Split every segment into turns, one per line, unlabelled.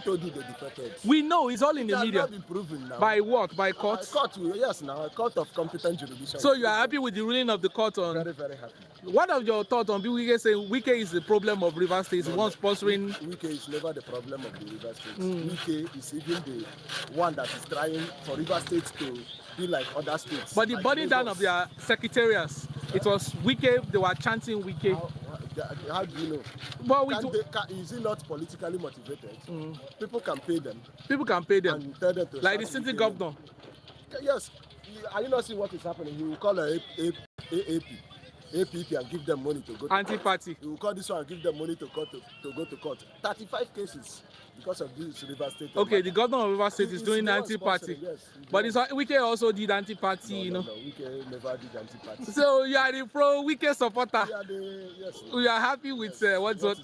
told you they defected?
We know it's all in the media.
It has not been proven now.
By what? By court?
Court, yes, now a court of competent jurisdiction.
So you are happy with the ruling of the court on?
Very, very happy.
What of your thoughts on Wike saying Wike is the problem of Rivers State? He wants sponsoring.
Wike is never the problem of the Rivers State. Wike is even the one that is trying for Rivers State to be like other states.
But the
like
burning down of their secretariats, it was Wike. They were chanting Wike.
How do you know?
But
is it not politically motivated? People can pay them.
People can pay them.
And tell them to
like the city governor.
Yes. Are you not seeing what is happening? He will call a APP and give them money to go to
anti-party.
He will call this one and give them money to go to court. 35 cases because of this River State.
Okay, the governor of River State is doing anti-party.
Yes,
but it's Wike also did anti-party, you know.
No, Wike never did anti-party.
So you are the pro-Wike supporter.
Yes.
We are happy with what's what.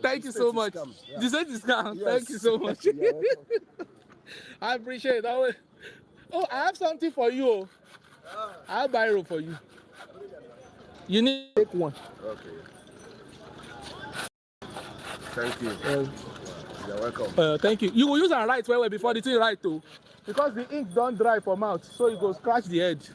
Thank you so much. The state is calm.
Yes.
Thank you so much. I appreciate that. Oh, I have something for you. I'll buy it for you. You need to take one.
Okay. Thank you. You're welcome.
Thank you. You will use and write well before the thing right too. Because the ink don't dry for mouth, so you go scratch the edge.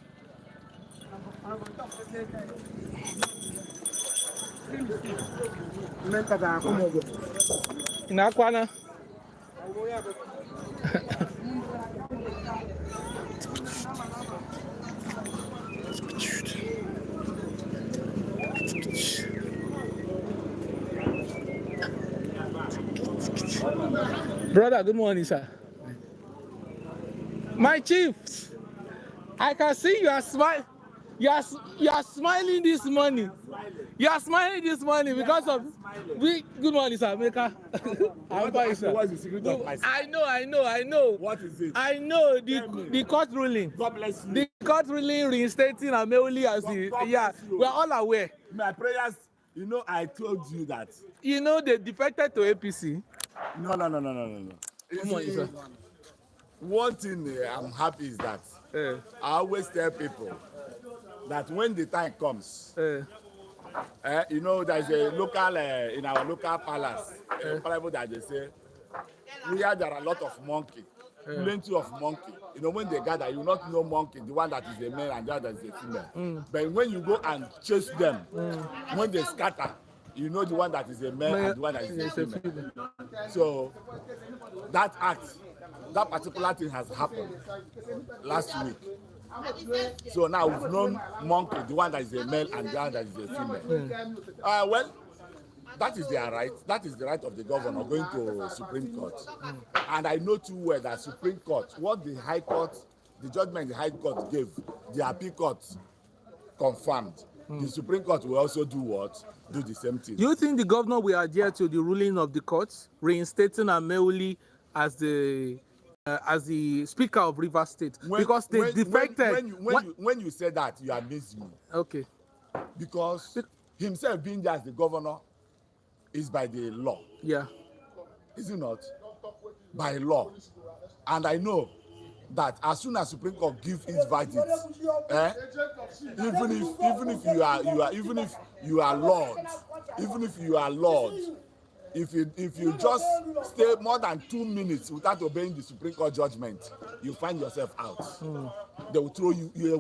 In Aquana. Brother, good morning, sir. My chief, I can see you are smiling. You are smiling this morning. You are smiling this morning because of we. Good morning, sir. Maker. I'm fine, sir.
What's the secret of my
I know.
What is it?
I know the court ruling.
God bless you.
The court ruling reinstating Ameoli as the we are all aware.
My prayers, you know, I told you that.
You know they defected to APC.
No.
Come on, sir.
One thing I'm happy is that I always tell people that when the time comes, you know, there's a local in our local palace, parable that they say, there are a lot of monkey, plenty of monkey. You know, when they gather, you not know monkey, the one that is a male and the other is a female. But when you go and chase them, when they scatter, you know the one that is a male and the one that is a female. So that particular thing has happened last week. So now we've known monkey, the one that is a male and the one that is a female. Well, that is their right. That is the right of the governor going to Supreme Court. And I know too well that Supreme Court, what the High Court, the judgment the High Court gave, the Appeal Court confirmed. The Supreme Court will also do what? Do the same thing.
Do you think the governor will adhere to the ruling of the courts, reinstating Ameoli as the Speaker of Rivers State? Because they defected.
When you say that, you amaze me.
Okay.
Because himself being there as the governor is by the law.
Yeah.
Is it not? By law. And I know that as soon as Supreme Court give its verdict, even if you are Lord, if you just stay more than 2 minutes without obeying the Supreme Court judgment, you find yourself out. They will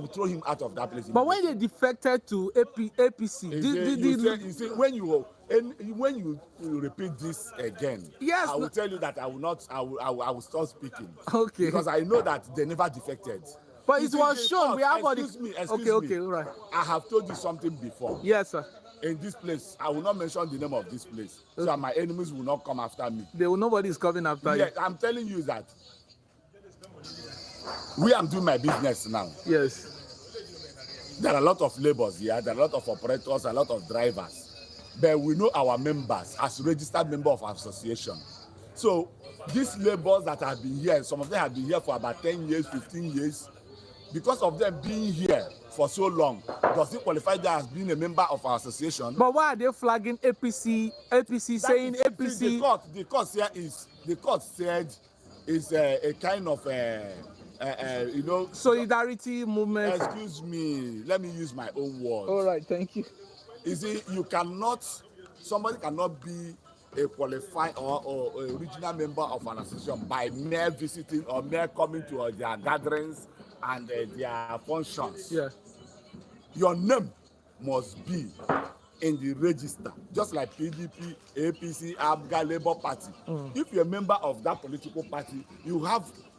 throw him out of that place.
But when they defected to APC,
you see, when you repeat this again,
yes,
I will tell you that I will stop speaking.
Okay.
Because I know that they never defected.
But it was shown. We have all the.
Excuse
me. All right.
I have told you something before.
Yes, sir.
In this place, I will not mention the name of this place, so that my enemies will not come after me.
Nobody is coming after you.
I'm telling you that I'm doing my business now.
Yes.
There are a lot of laborers here. There are a lot of operators, a lot of drivers. But we know our members as registered member of our association. So these laborers that have been here, some of them have been here for about 10 years, 15 years. Because of them being here for so long, does it qualify them as being a member of our association?
But why are they flagging APC saying APC?
The court said is a kind of you know,
solidarity movement.
Excuse me, let me use my own words.
All right, thank you.
You see, somebody cannot be a qualified or original member of an association by mere visiting or mere coming to their gatherings and their functions.
Yeah.
Your name must be in the register, just like PDP, APC, ABGA, Labour Party. If you're a member of that political party,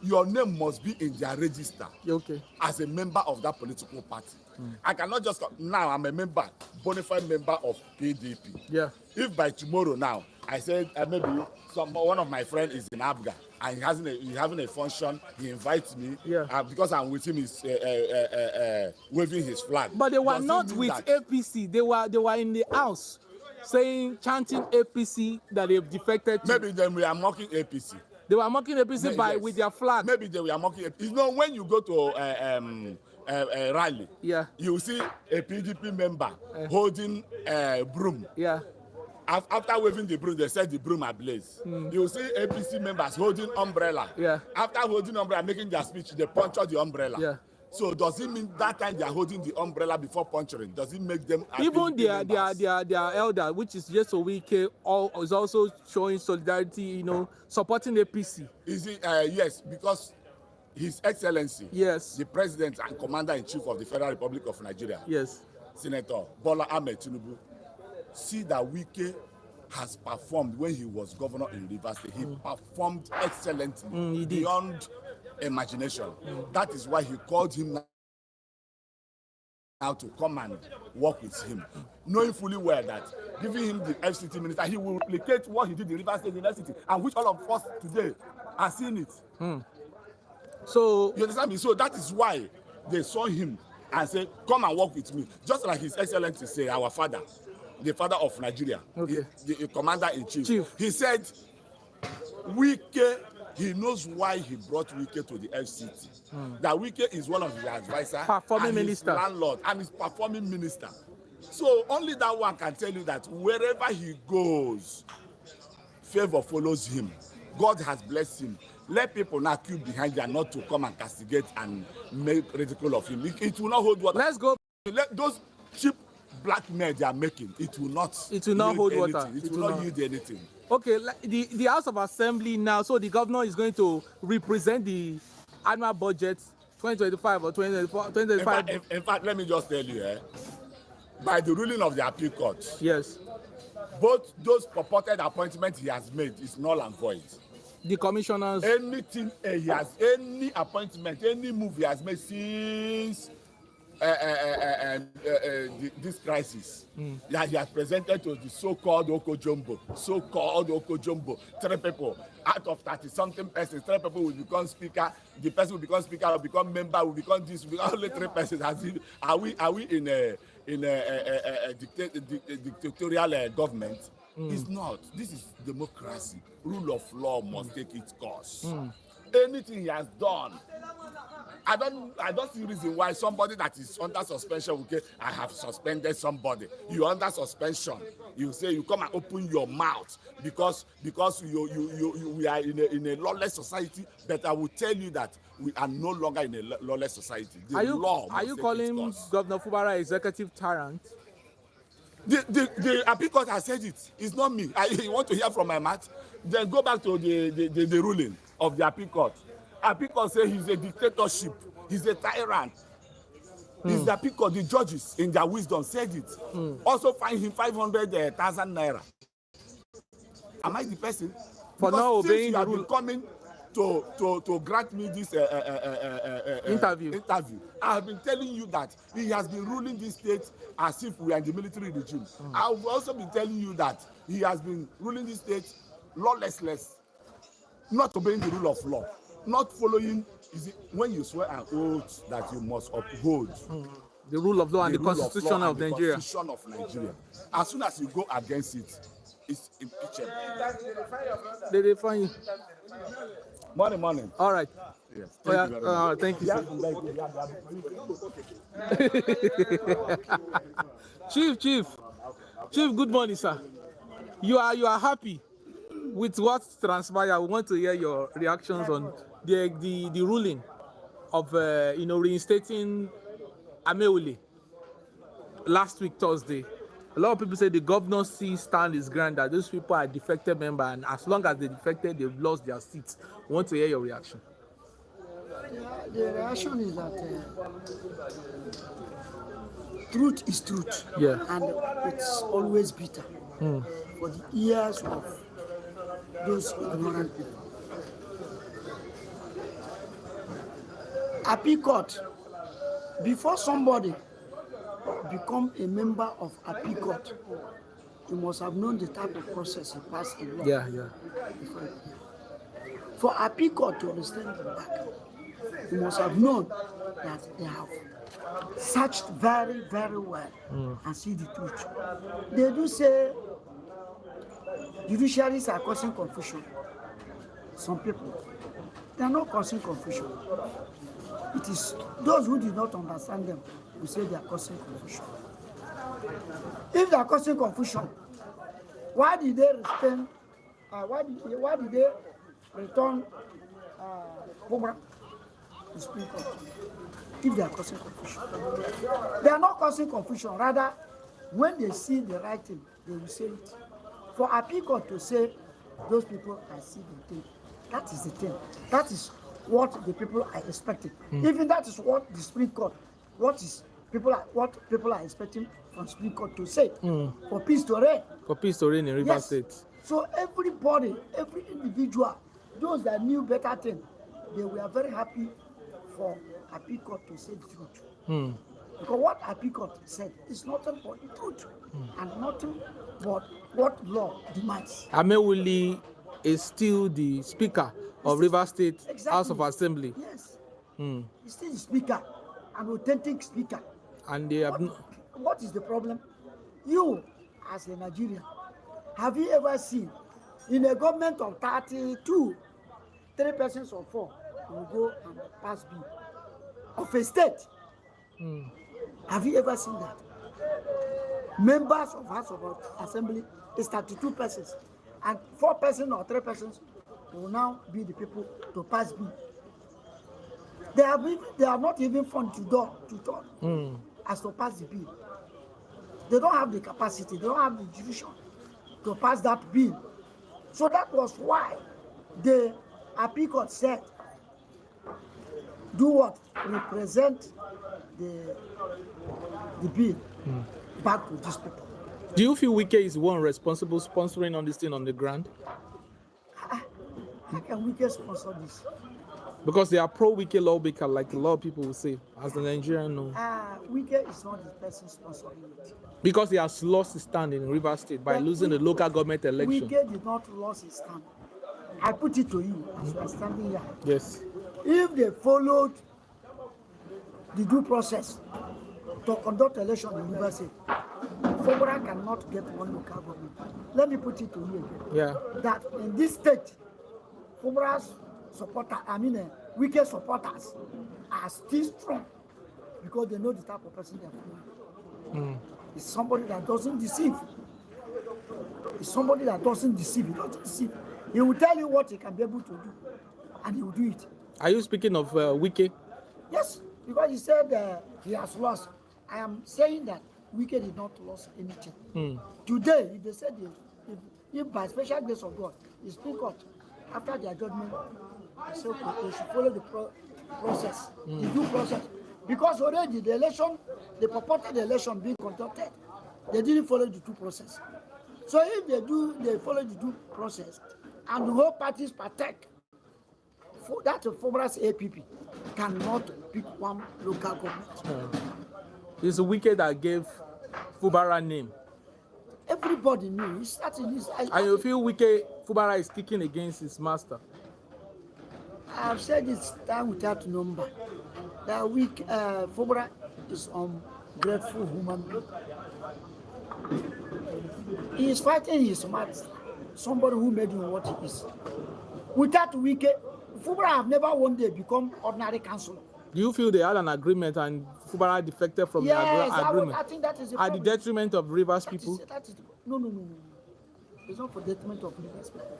your name must be in their register.
Okay.
As a member of that political party. I cannot just now I'm a member, bona fide member of PDP.
Yeah.
If by tomorrow now I said maybe one of my friends is in ABGA and he's having a function, he invites me.
Yeah.
Because I'm with him, he's waving his flag.
But they were not with APC. They were in the house chanting APC that they've defected to.
Maybe then we are mocking APC.
They were mocking APC with their flag.
Maybe they were mocking APC. You know, when you go to a rally,
yeah,
you see a PDP member holding a broom.
Yeah.
After waving the broom, they set the broom ablaze. You see APC members holding umbrella.
Yeah.
After holding umbrella, making their speech, they puncture the umbrella.
Yeah.
So does it mean that time they are holding the umbrella before puncturing? Does it make them
even their elder, which is just a week, is also showing solidarity, you know, supporting APC?
Is it yes, because His Excellency,
yes,
the President and Commander-in-Chief of the Federal Republic of Nigeria,
yes,
Senator Bola Ahmed Tinubu, see that Wike has performed when he was governor in Rivers State. He performed excellently beyond imagination. That is why he called him now to come and work with him, knowing fully well that giving him the FCT minister, he will replicate what he did in Rivers State University, and which all of us today are seeing it.
So
you understand me? So that is why they saw him and said, come and work with me. Just like His Excellency say, our father, the father of Nigeria,
okay,
the commander-in-chief. He said, Wike, he knows why he brought Wike to the FCT. That Wike is one of his advisors,
performing minister,
landlord, and his performing minister. So only that one can tell you that wherever he goes, favor follows him. God has blessed him. Let people now queue behind you and not to come and castigate and make ridicule of him. It will not hold water.
Let's go.
Let those cheap black men they are making, it will not
hold
anything.
water.
It will not yield anything.
Okay, the House of Assembly now, so the governor is going to represent the annual budget 2025 or 2024, 2025.
In fact, let me just tell you, by the ruling of the appeal court,
yes,
both those purported appointments he has made is null and void.
The commissioners,
anything he has, any appointment, any move he has made since this crisis that he has presented to the so-called Okojombo, three people out of 30-something persons, 3 people will become speaker, the person will become speaker, will become member, will become this, will become only 3 persons. Are we in a dictatorial government? It's not. This is democracy. Rule of law must take its course. Anything he has done, I don't see reason why somebody that is under suspension will say, I have suspended somebody. You're under suspension. You say you come and open your mouth because we are in a lawless society. But I will tell you that we are no longer in a lawless society.
Are you calling Governor Fubara executive tyrant?
The appeal court has said it. It's not me. You want to hear from my mouth? Then go back to the ruling of the appeal court. Appeal court say he's a dictatorship. He's a tyrant. It's the appeal court. The judges, in their wisdom, said it. Also fine him 500,000 naira. Am I the person?
For not obeying the rule.
You have been coming to grant me this interview. I have been telling you that he has been ruling this state as if we are in the military regime. I have also been telling you that he has been ruling this state lawlessness, not obeying the rule of law, not following. When you swear an oath that you must uphold
the rule of law and the constitution of Nigeria.
Constitution of Nigeria. As soon as you go against it, it's impeachable.
They define you.
Morning.
All right.
Yes.
Thank you. Chief, good morning, sir. You are happy with what transpired. We want to hear your reactions on the ruling of reinstating Ameole last week Thursday. A lot of people say the governor sees stand his ground that those people are defected member, and as long as they defected, they've lost their seats. I want to hear your reaction.
Yeah, the reaction is that truth is truth, and it's always bitter for the ears of those ignorant people. Appeal court, before somebody become a member of appeal court, you must have known the type of process he passed in law. For appeal court to understand him back, you must have known that they have searched very, very well and see the truth. They do say judiciaries are causing confusion. Some people, they are not causing confusion. It is those who did not understand them who say they are causing confusion. If they are causing confusion, why did they return? Why did they return fubara to Supreme Court? If they are causing confusion, they are not causing confusion. Rather, when they see the right thing, they will say it. For appeal court to say those people are seeing the thing, that is the thing. That is what the people are expecting. Even that is what the Supreme Court, what people are expecting from Supreme Court to say for peace to reign.
For peace to reign in Rivers State.
So everybody, every individual, those that knew better things, they were very happy for appeal court to say the truth. Because what appeal court said is nothing but the truth and nothing but what law demands.
Amewuli is still the speaker of Rivers State House of Assembly.
Yes. He's still the speaker, an authentic speaker.
And they have
what is the problem? You, as a Nigerian, have you ever seen in a government of 32, 3 persons or 4 will go and pass bill of a state? Have you ever seen that? Members of House of Assembly is 32 persons, and 4 persons or 3 persons will now be the people to pass bill. They are not even fun to talk as to pass the bill. They don't have the capacity, they don't have the jurisdiction to pass that bill. So that was why the appeal court said, do what? Represent the bill back to these people.
Do you feel Wike is one responsible sponsoring on this thing on the ground?
How can Wike sponsor this?
Because they are pro-Wike lawmaker, like a lot of people will say, as the Nigerian know.
Wike is not the person sponsoring it.
Because he has lost his stand in Rivers State by losing the local government election.
Wike did not lose his stand. I put it to you as you are standing here.
Yes.
If they followed the due process to conduct election in Rivers State, fubara cannot get one local government. Let me put it to you again. That in this state, fubara's Wike supporters are still strong because they know the type of person they are following. It's somebody that doesn't deceive. It's somebody that doesn't deceive. He doesn't deceive. He will tell you what he can be able to do, and he will do it.
Are you speaking of Wike?
Yes, because he said he has lost. I am saying that Wike did not lose anything. Today, if they said if by special grace of God, the Supreme Court, after their judgment, they say okay, they should follow the process, the due process. Because already the election, the purported election being conducted, they didn't follow the due process. So if they follow the due process, and the whole parties partake, that fubara's APP cannot pick one local government.
It's Wike that gave Fubara name.
Everybody knew. He's starting his.
And you feel Fubara is kicking against his master?
I've said this time without number. That Fubara is ungrateful human being. He is fighting his master, somebody who made him what he is. Without Wike, Fubara have never one day become ordinary councillor.
Do you feel they had an agreement and Fubara defected from the agreement?
I think that is the
at the detriment of Rivers people?
No. It's not for detriment of Rivers people.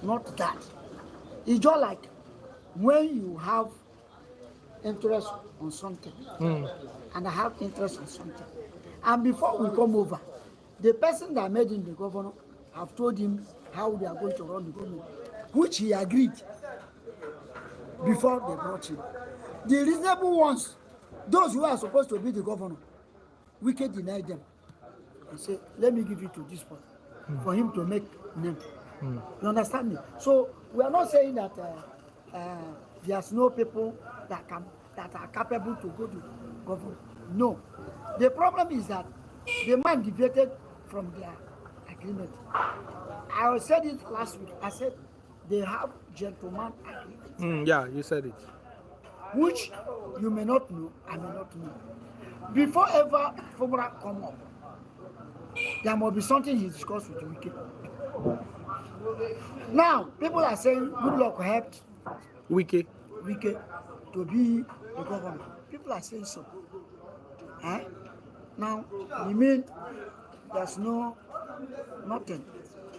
Not that. It's just like when you have interest on something and I have interest on something. And before we come over, The person that made him the governor have told him how they are going to run the government, which he agreed before they brought him. The reasonable ones, those who are supposed to be the governor, Wike denied them and said, let me give it to this one for him to make name. You understand me? So we are not saying that there's no people that are capable to go to government. No. The problem is that the man deviated from their agreement. I said it last week. I said they have gentleman agreement.
Yeah, you said it.
Which you may not know, I may not know. Before ever fubara come up, there must be something he discussed with Wike. Now, people are saying good luck helped
Wike
to be the governor. People are saying so. Now, you mean there's nothing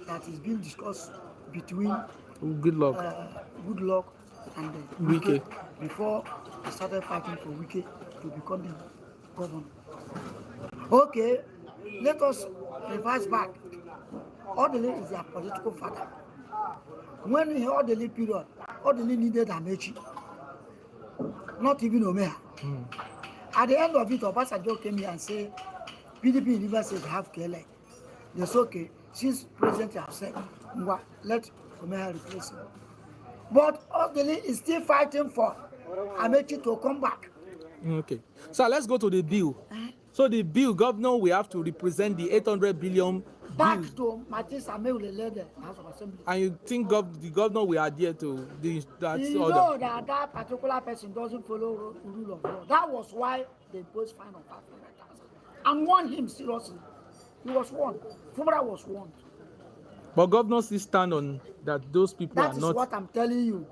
that is being discussed between
good luck
and
Wike
before they started fighting for Wike to become the governor. Okay, let us reverse back. Odele is their political father. When in Odele period, Odele needed Amechi, not even Omeha. At the end of it, Obasanjo came here and said, PDP in Rivers State have Kele. They said, okay, since President has said, let Omeha replace him. But Odele is still fighting for Amechi to come back.
Okay. So let's go to the bill. So the bill, governor, we have to represent the 800 billion
back
bill.
to Martin Samuel led the House of Assembly.
And you think the governor will adhere to that
you
order?
Know that particular person doesn't follow rule of law. That was why they imposed fine of 500,000 and warned him seriously. He was warned. Fubara was warned.
But governors still stand on that those people
that
are
is
not.
What I'm telling you,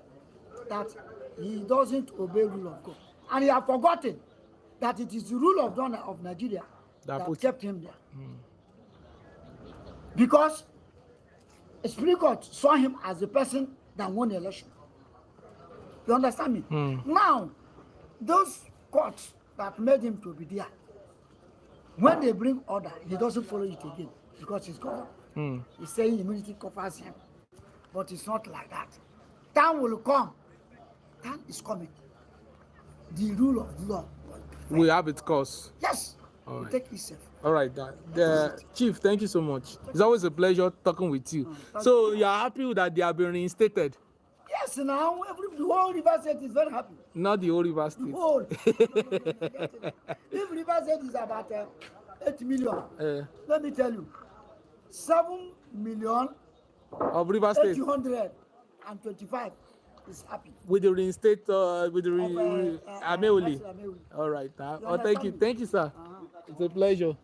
that he doesn't obey rule of God. And he has forgotten that it is the rule of God of Nigeria that kept him there. Because the Supreme Court saw him as the person that won the election. You understand me? Now, those courts that made him to be there, when they bring order, he doesn't follow it again because he's gone. He's saying immunity covers him. But it's not like that. Time will come. Time is coming. The rule of law
We have its course.
Yes.
All right.
Take it safe.
All right, the Chief, thank you so much. It's always a pleasure talking with you. So you are happy that they have been reinstated?
Yes, now the whole River State is very happy.
Not the whole River State.
The whole. If River State is about 8 million, let me tell you, 7 million
of River State
825 is happy.
with the reinstate with the Ameoli. All right. Oh, thank you, sir. It's a pleasure.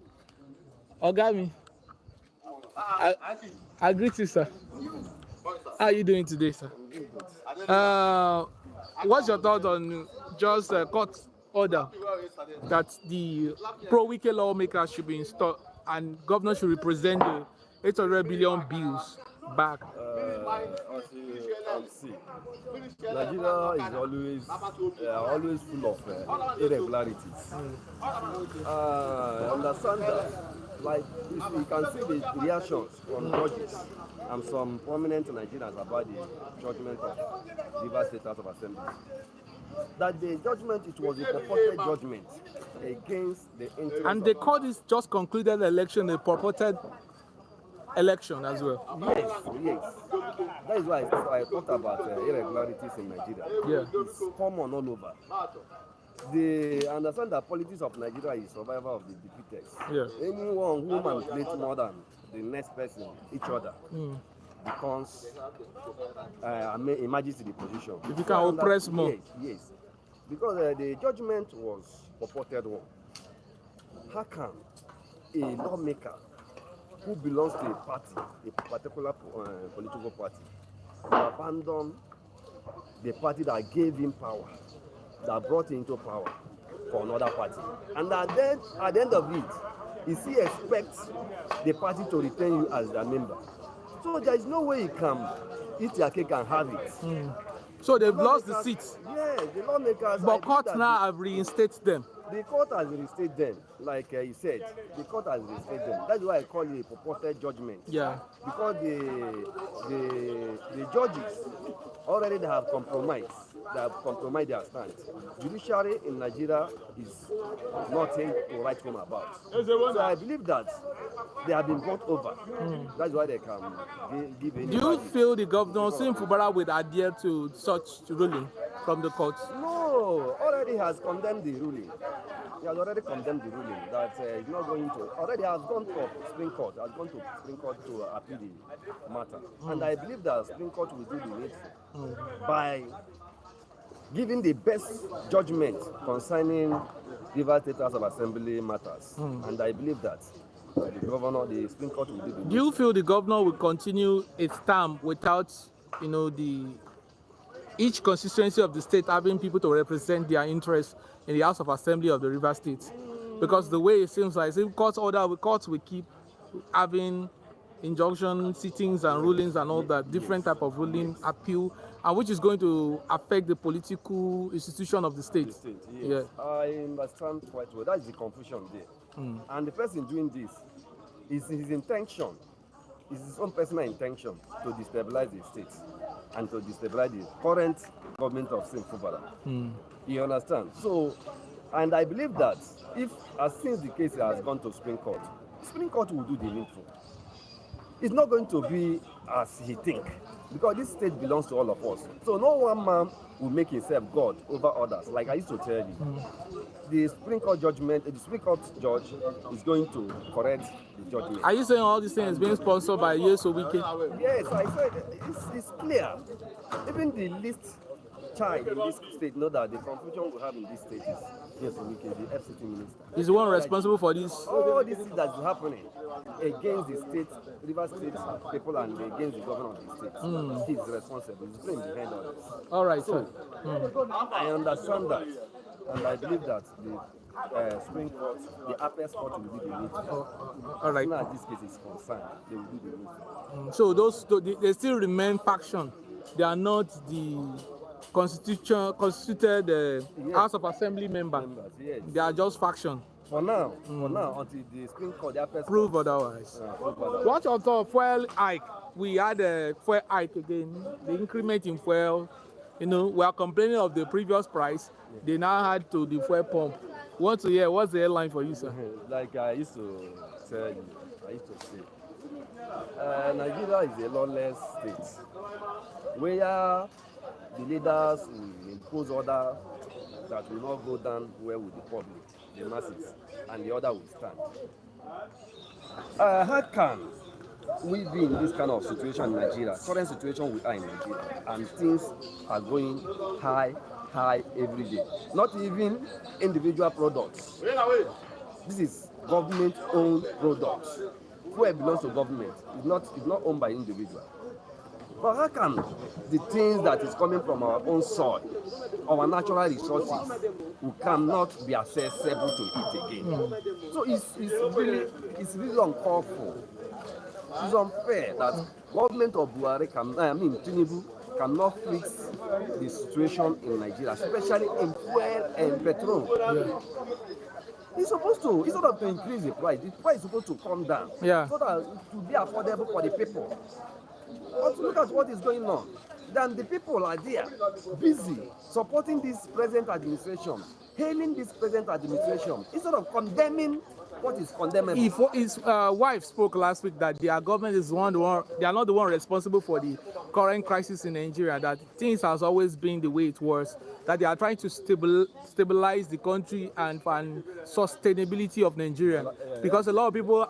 Ogami, I greet you, sir. How are you doing today, sir? What's your thought on just court order that the pro-Wike lawmakers should be installed and governors should represent the 800 billion bills back?
Nigeria is always full of irregularities. Understand that, like you can see the reactions from judges and some prominent Nigerians about the judgment of Rivers State House of Assembly. That the judgment, it was a purported judgment against the interest.
And they call this just concluded election a purported election as well.
Yes. That is why I talked about irregularities in Nigeria.
Yeah.
It's common all over. They understand that politics of Nigeria is survival of the defeated.
Yeah.
Anyone who manipulates more than the next person, each other, becomes emerges to the position.
If you can oppress more.
Yes. Because the judgment was purported one. How can a lawmaker who belongs to a party, a particular political party, abandon the party that gave him power, that brought him into power, for another party? And at the end of it, he still expects the party to retain you as their member. So there is no way you can eat your cake and have it.
So they've lost the seats.
Yeah, the lawmakers.
But courts now have reinstated them.
The court has restated them, like he said. The court has restated them. That's why I call it a purported judgment.
Yeah.
Because the judges already they have compromised. They have compromised their stand. Judiciary in Nigeria is nothing to write home about. So I believe that they have been brought over. That's why they can give any.
Do you feel the governor, Sim Fubara, would adhere to such ruling from the court?
No, already has condemned the ruling. He has already condemned the ruling that he's not going to. Already has gone to Supreme Court. Has gone to Supreme Court to appeal the matter. And I believe that Supreme Court will do the needful by giving the best judgment concerning Rivers State House of Assembly matters. And I believe that the governor, the Supreme Court will do the needful.
Do you feel the governor will continue its term without, each constituency of the state having people to represent their interests in the House of Assembly of the River State? Because the way it seems like, courts will keep having injunction sittings and rulings and all that, different type of ruling, appeal, and which is going to affect the political institution of the state.
Yes. Yeah. I understand quite well. That is the confusion there. And the person doing this is his intention, is his own personal intention to destabilize the state and to destabilize the current government of Sim Fubara. You understand? So, and I believe that if, as since the case has gone to Supreme Court will do the needful. It's not going to be as he think, because this state belongs to all of us. So no one man will make himself God over others. Like I used to tell you, the Supreme Court judgment, the Supreme Court judge is going to correct the judgment.
Are you saying all these things being sponsored by Yeso Wike?
Yes, I said it's clear. Even the least child in this state know that the confusion we have in this state is Yeso Wike, the FCT minister.
He's the one responsible for this.
All this that is happening against the state, River State people, and against the governor of the state. He is responsible. He's playing behind all this.
All right,
so
sir.
I understand that, and I believe that the Supreme Court, the Apex Court will do the needful.
All right.
As soon as this case is concerned, they will do the needful.
So they still remain faction. They are not the constituted House of Assembly members.
Yes.
They are just faction.
For now, until the Supreme Court, the Apex
Prove otherwise. What's your thought? Fuel hike. We had a fuel hike again. The increment in fuel. We are complaining of the previous price. They now had to the fuel pump. Want to hear what's the headline for you, sir?
Like I used to tell you, I used to say, Nigeria is a lawless state where the leaders will impose order that will not go down well with the public, the masses, and the order will stand. How can we be in this kind of situation in Nigeria, current situation we are in Nigeria, and things are going high every day? Not even individual products. This is government-owned products. Where it belongs to government, it's not owned by individual. But how come the things that is coming from our own soil, our natural resources, we cannot be accessible to it again? So it's really uncalled for. It's unfair that government of Buhari Tinubu cannot fix the situation in Nigeria, especially in fuel and petrol. He's supposed to, instead of to increase the price is supposed to come down. So that it will be affordable for the people. But look at what is going on. Then the people are there, busy, supporting this present administration, hailing this present administration, instead of condemning what is condemnable.
His wife spoke last week that their government is they are not the one responsible for the current crisis in Nigeria, that things has always been the way it was, that they are trying to stabilize the country and sustainability of Nigeria. Because a lot of people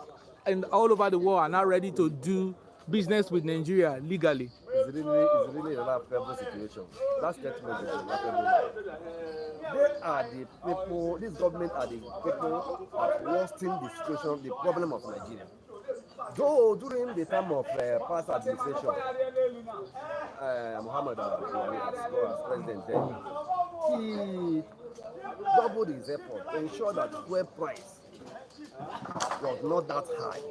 all over the world are now ready to do business with Nigeria legally.
It's really a laughable situation. That statement is a laughable. They are the people, this government are the people worsening the situation, the problem of Nigeria. Though during the time of past administration, Muhammad as president then, he doubled his effort to ensure that fuel price was not that high.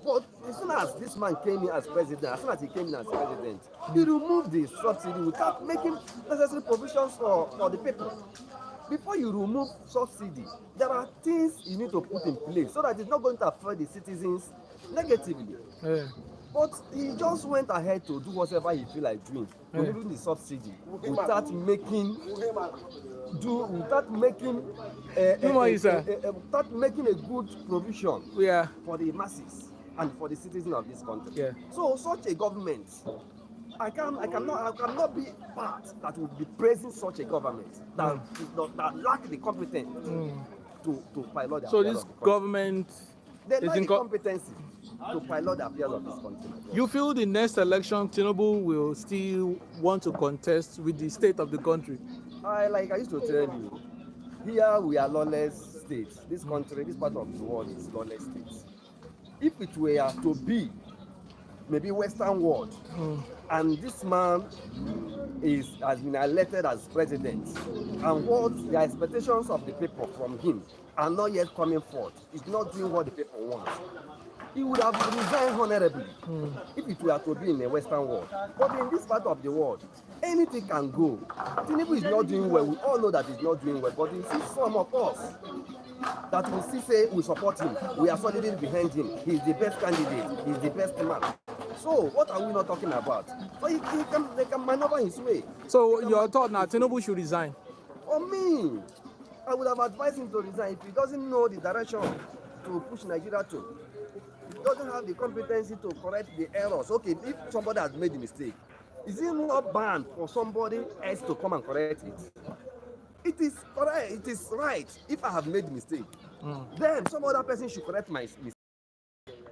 But as soon as this man came in as president, he removed the subsidy without making necessary provisions for the people. before you remove subsidy, there are things you need to put in place so that it's not going to affect the citizens negatively.
Yeah.
But he just went ahead to do whatever he feel like doing, removing the subsidy without making a good provision for the masses and for the citizens of this country.
Yeah.
So such a government, I cannot be part that will be praising such a government that lack the competence to pilot the
So
affairs
this
of the country.
government
They
is
lack the competency to pilot the affairs of this country.
You feel the next election Tinubu will still want to contest with the state of the country?
I used to tell you, here we are lawless states. This country, this part of the world is lawless states. If it were to be maybe Western world, and this man has been elected as president, and what the expectations of the people from him are not yet coming forth, he's not doing what the people want, he would have resigned honorably if it were to be in a Western world. But in this part of the world, anything can go. Tinubu is not doing well. We all know that he's not doing well. But you see some of us that will still say we support him. We are solidly behind him. He's the best candidate. He's the best man. So what are we not talking about? So they can maneuver his way.
So your thought now, Tinubu should resign?
For me, I would have advised him to resign if he doesn't know the direction to push Nigeria to. He doesn't have the competency to correct the errors. Okay, if somebody has made a mistake, is it not banned for somebody else to come and correct it? It is correct. It is right. If I have made a mistake, then some other person should correct my mistake.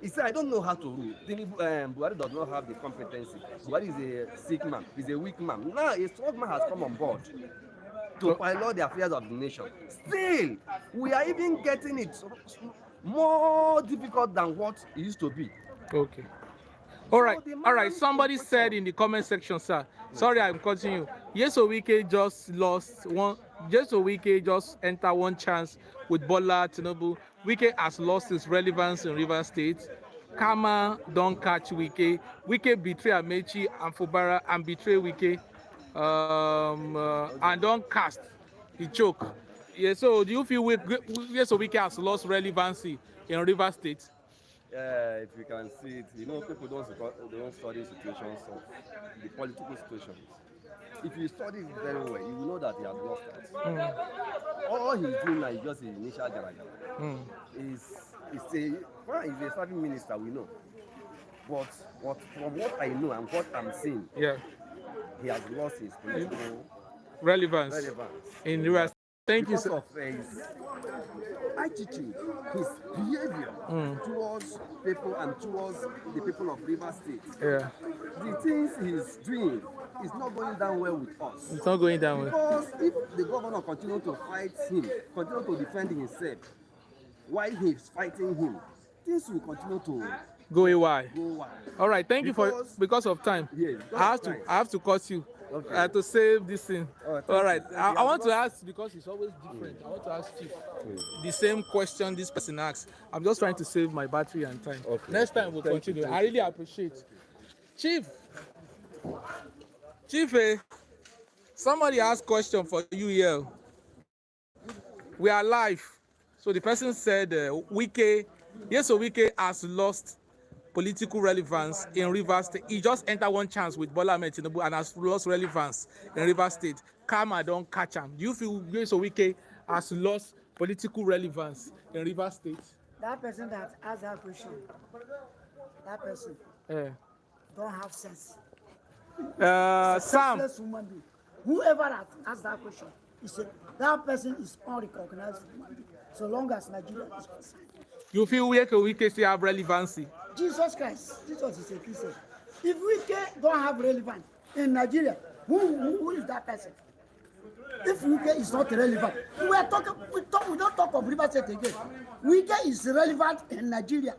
He said, I don't know how to rule. Buhari does not have the competency. Buhari is a sick man. He's a weak man. Now a strong man has come on board to pilot the affairs of the nation. Still, we are even getting it more difficult than what it used to be.
Okay. All right. Somebody said in the comment section, sir. Sorry, I'm cutting you. Wike just lost one. Wike just entered one chance with Bola Tinubu. Wike has lost his relevance in Rivers State. Kama don't catch Wike. Wike betray Amechi and Fubara and betray Wike. And don't cast. He choke. Yeah. So do you feel Wike has lost relevancy in Rivers State?
If you can see it, people don't study situations of the political situations. If you study it very well, you will know that he has lost that. All he's doing now is just his initial garagara. He's a serving minister, we know. But from what I know and what I'm seeing, he has lost his political
relevance in the West. Thank you, sir.
Because of his attitude, his behavior towards people and towards the people of Rivers State.
Yeah.
The things he's doing is not going down well with us.
It's not going down well.
Because if the governor continues to fight him, continue to defend himself, while he's fighting him, things will continue to
go away. All right, thank you because of time.
Yeah,
I have to cut you. Okay. To save this thing. All right. I want to ask, because it's always different. I want to ask Chief the same question this person asked. I'm just trying to save my battery and time. Okay. Next time we'll continue. I really appreciate. Chief, somebody asked question for you here. We are live. So the person said, Wike has lost political relevance in Rivers State. He just entered one chance with Bola Ahmed Tinubu and has lost relevance in Rivers State. Karma don't catch him. Do you feel Wike has lost political relevance in Rivers State?
That person that asked that question, that person don't have sense.
Sam.
Human being. Whoever asked that question, he said that person is unrecognized human being, so long as Nigeria is concerned.
You feel Wike still have relevancy?
Jesus Christ, Jesus is a Christian. If Wike don't have relevance in Nigeria, who is that person? If Wike is not relevant, we don't talk of Rivers State again. Wike is relevant in Nigeria.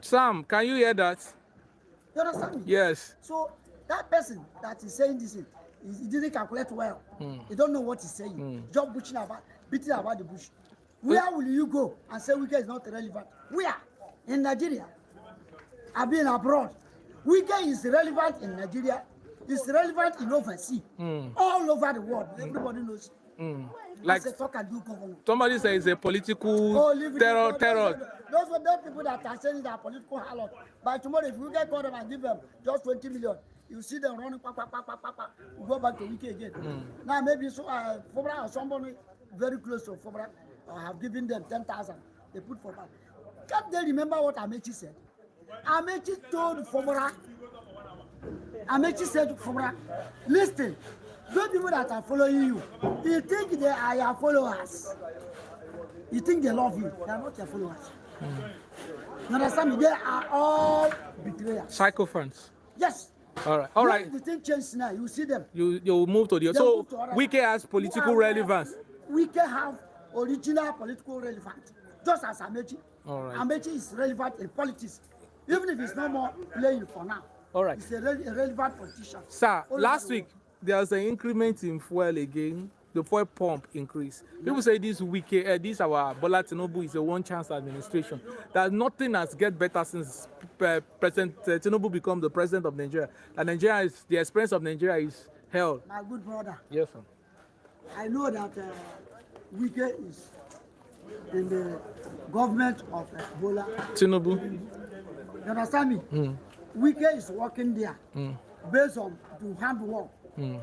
Sam, can you hear that?
You understand me?
Yes.
So that person that is saying this, he didn't calculate well. He don't know what he's saying. Just beating about the bush. Where will you go and say Wike is not relevant? Where? In Nigeria. I've been abroad. Wike is relevant in Nigeria. It's relevant in overseas. All over the world. Everybody knows
Like
As a talk and do government.
somebody says a political
Leave it
terror.
Those were those people that are saying that political harlot. By tomorrow, if you get caught them and give them just 20 million, you see them running, you go back to Wiki again. Now maybe Fubara or somebody very close to Fubara have given them 10,000. They put Fubara. Can't they remember what Amechi said? Amechi told Fubara. Amechi said to Fubara, listen, those people that are following you, you think they are your followers. You think they love you. They are not your followers. You understand me? They are all betrayers.
Sycophants.
Yes.
All right.
When the thing changes now, you see them.
You will move to the so Wike has political relevance.
Wike have original political relevance, just as Amechi.
All right.
Amechi is relevant in politics, even if he's no more playing for now.
All right.
He's a relevant politician.
Sir, last week there was an increment in fuel again. The fuel pump increase. People say this this our Bola Tinubu is a one-chance administration. That nothing has get better since President Tinubu become the president of Nigeria. And the experience of Nigeria is hell.
My good brother.
Yes, sir.
I know that Wike is in the government of Bola
Tinubu.
You understand me? Wike is working there based on the hard work,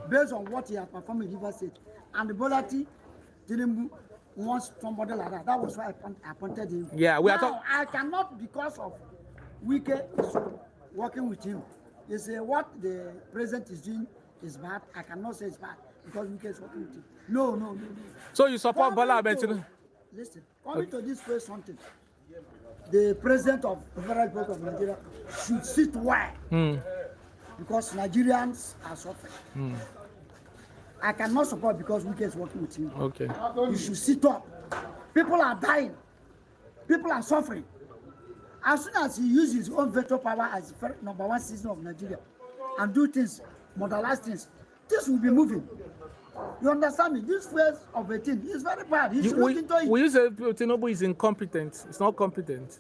based on what he has performed in River State. And the Bola Tinubu wants somebody like that. That was why I appointed him.
Yeah,
I cannot, because of Wike is working with him. They say what the president is doing is bad. I cannot say it's bad because Wike is working with him. No.
So you support Bola Tinubu?
Listen, coming to this first something. The president of the Federal Republic of Nigeria should sit well because Nigerians are suffering. I cannot support because Wike is working with him.
Okay.
You should sit up. People are dying. People are suffering. As soon as he uses his own veto power as the number one citizen of Nigeria and do things, modernize things, this will be moving. You understand me? This phase of 18 is very bad. He should look into it.
Will you say Tinubu is incompetent? It's not competent.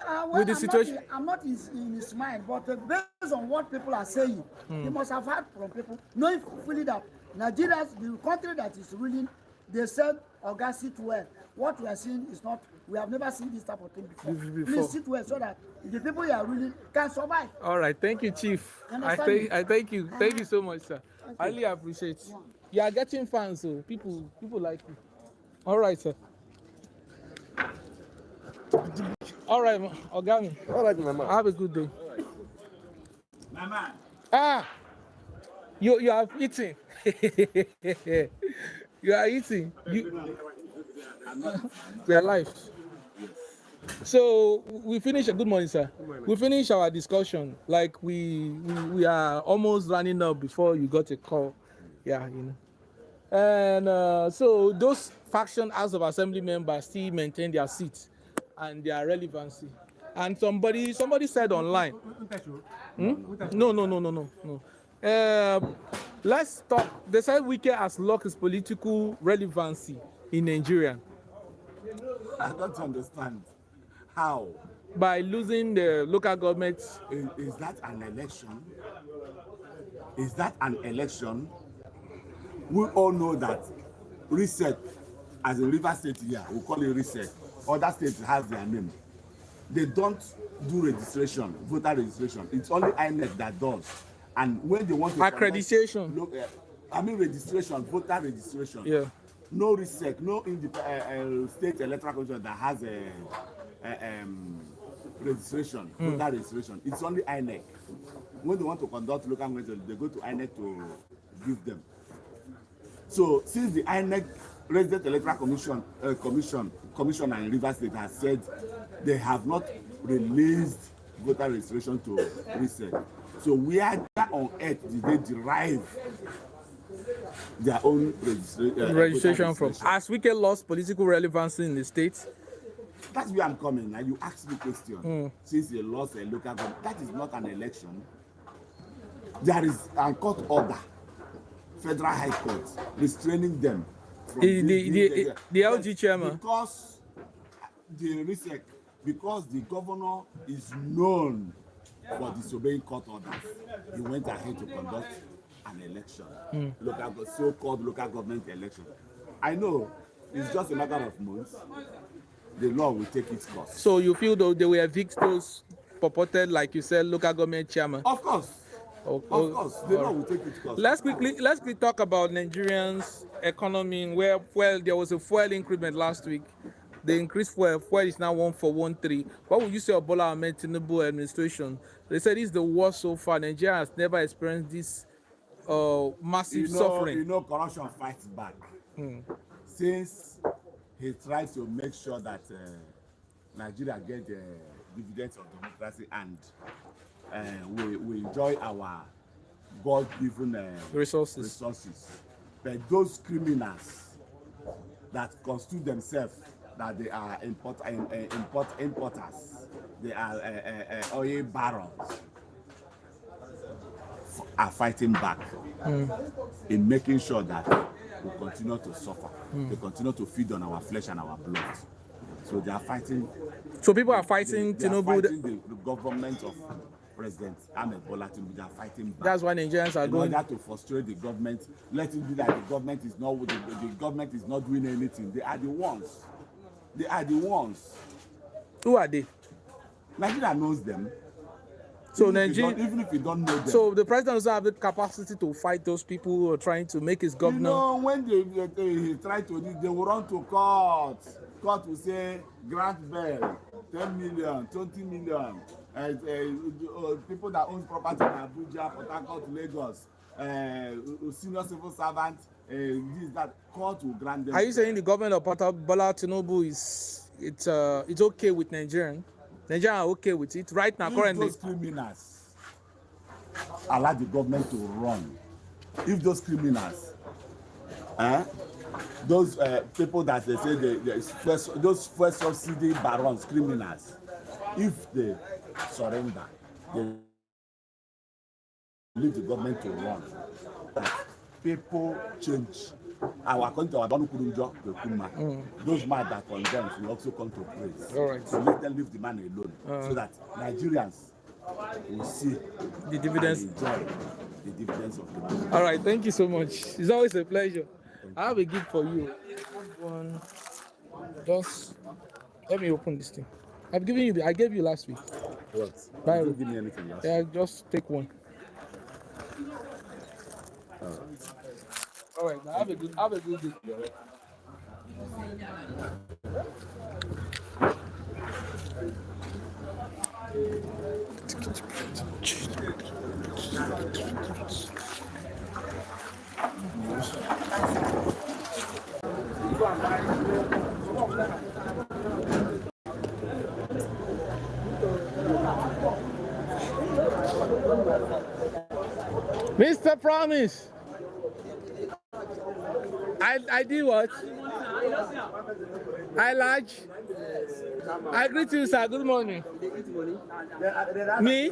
Well,
with the situation,
I'm not in his mind, but based on what people are saying, he must have heard from people, knowing fully that Nigeria, the country that is ruling, they said, Oga, sit well. What we are seeing is not, we have never seen this type of thing before. Please sit well so that the people you are ruling can survive.
All right, thank you, Chief. I thank you. Thank you so much, sir. I really appreciate it. You are getting fans, so people like you. All right, sir. All right, Ogami.
All right, my man.
Have a good day.
My man.
You have eaten. You are eating. We are live. So we finished. Good morning, sir. We finished our discussion. Like we are almost running up before you got a call. Yeah, you know. And so those faction House of Assembly members still maintain their seats and their relevancy. And somebody said online. No. Let's talk. They said Wike has lost his political relevancy in Nigeria.
I don't understand. How?
By losing the local government.
Is that an election? Is that an election? We all know that reset, as a River State here, we call it reset. Other states have their name. They don't do registration, voter registration. It's only INEC that does. And when they want to
accreditation,
registration, voter registration.
Yeah.
No reset, no state electoral commission that has a registration, voter registration. It's only INEC. When they want to conduct local government, they go to INEC to give them. So since the INEC Resident Electoral Commissioner in River State has said they have not released voter registration to reset. So where on earth did they derive their own
registration from? As Wike lost political relevancy in the state.
That's where I'm coming. Now you ask me a question. Since they lost a local government, that is not an election. There is a court order, Federal High Court, restraining them from
the LG chairman.
Because the governor is known for disobeying court orders, he went ahead to conduct an election, so-called local government election. I know it's just a matter of months. The law will take its course.
So you feel though they will evict those purported, like you said, local government chairman?
Of course.
Of
Course, the law will take its course.
Let's quickly talk about Nigerians' economy. Where there was a fuel increment last week. They increased fuel. Fuel is now 1,413. What would you say of Bola Ahmed Tinubu administration? They said it's the worst so far. Nigeria has never experienced this massive suffering.
You know, corruption fights back. Since he tries to make sure that Nigeria get the dividends of democracy and we enjoy our God-given resources. But those criminals that constitute themselves that they are importers, they are oil barons, are fighting back in making sure that we continue to suffer. They continue to feed on our flesh and our blood. So they are fighting.
So people are fighting
they are
Tinubu.
Fighting the government of President Ahmed Bola Tinubu. They are fighting back.
That's why Nigerians are going.
In order to frustrate the government, let it be that the government is not doing anything. They are the ones. They are the ones.
Who are they?
Nigeria knows them.
So
even if you don't know them.
So the president doesn't have the capacity to fight those people who are trying to make his governor.
You know, when they try to do, they will run to court. Court will say grant bail, 10 million, 20 million. People that own property in Abuja, Port Harcourt, Lagos, senior civil servants, this that court will grant them.
Are you saying the government of Bola Tinubu it's okay with Nigerian? Nigerians are okay with it right now currently?
If those criminals allow the government to run, if those criminals, those people that they say those first subsidy barons, criminals, if they surrender, they leave the government to run. People change. According to our Banukurunjo, those mad that condemns will also come to praise.
All right.
So let them leave the man alone, so that Nigerians will see
the dividends,
and enjoy the dividends of the money.
All right, thank you so much. It's always a pleasure. I have a gift for you. Just let me open this thing. I gave you last week.
What?
Bye.
You didn't give me anything last
Yeah, just take one. All right, now have a good day. Mr. Promise. I did what? I large. I greet you, sir. Good morning. Me?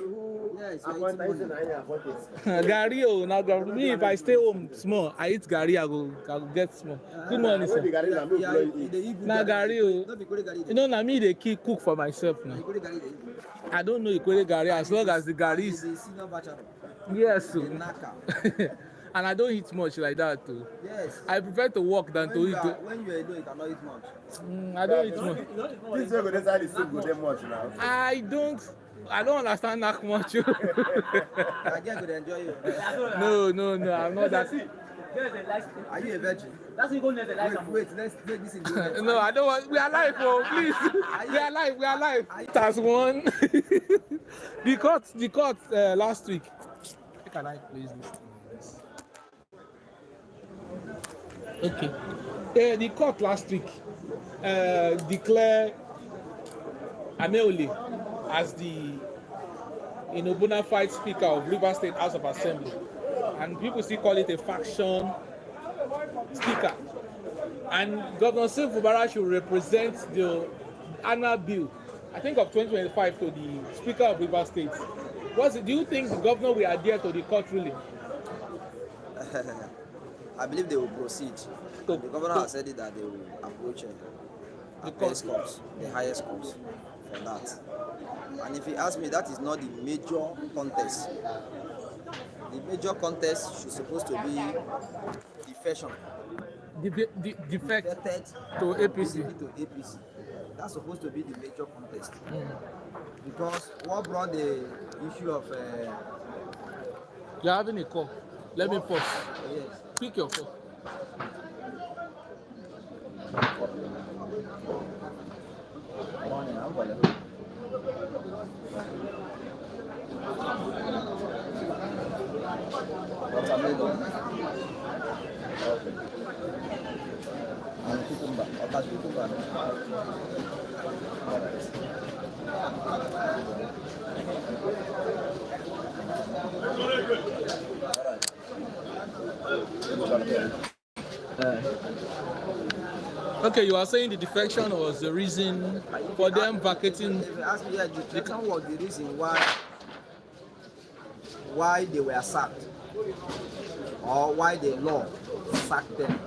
Gary, now me, if I stay home small, I eat Gary, I go get small. Good morning, sir. Now Gary, you know, now me they cook for myself now. I don't know Ikwere Gary as long as the Gary is. Yes, sir. And I don't eat much like that too. Yes. I prefer to walk than to eat.
When you are alone, you cannot eat much.
I don't eat much.
This way, this side is still good much now.
I don't understand that much.
I get to enjoy you.
No, I'm not that.
Are you a virgin? That's you go near the light. Wait, let's make this in.
No, I don't want. We are live, oh, please. We are live. That's one. The court last week. Can I please listen? Okay. The court last week declared Ameole as the bona fide Speaker of Rivers State House of Assembly, and people still call it a faction speaker. And Governor fubara should represent the annual bill, I think of 2025, to the Speaker of Rivers State. Do you think the governor will adhere to the court ruling?
I believe they will proceed. The governor has said it that they will approach the highest courts for that. And if you ask me, that is not the major contest. The major contest should supposed to be the defection.
Defect
Defected
to APC.
PDP to APC. That's supposed to be the major contest. Because what brought the issue of
You're having a call. Let me pause.
yes.
Pick your call.
Morning, I'm calling. Watermelon. Okay. And cucumber. Okay, cucumber.
Okay, you are saying the defection was the reason for them vacating.
If you ask me, yeah, defection was the reason why they were sacked, or why the law sacked them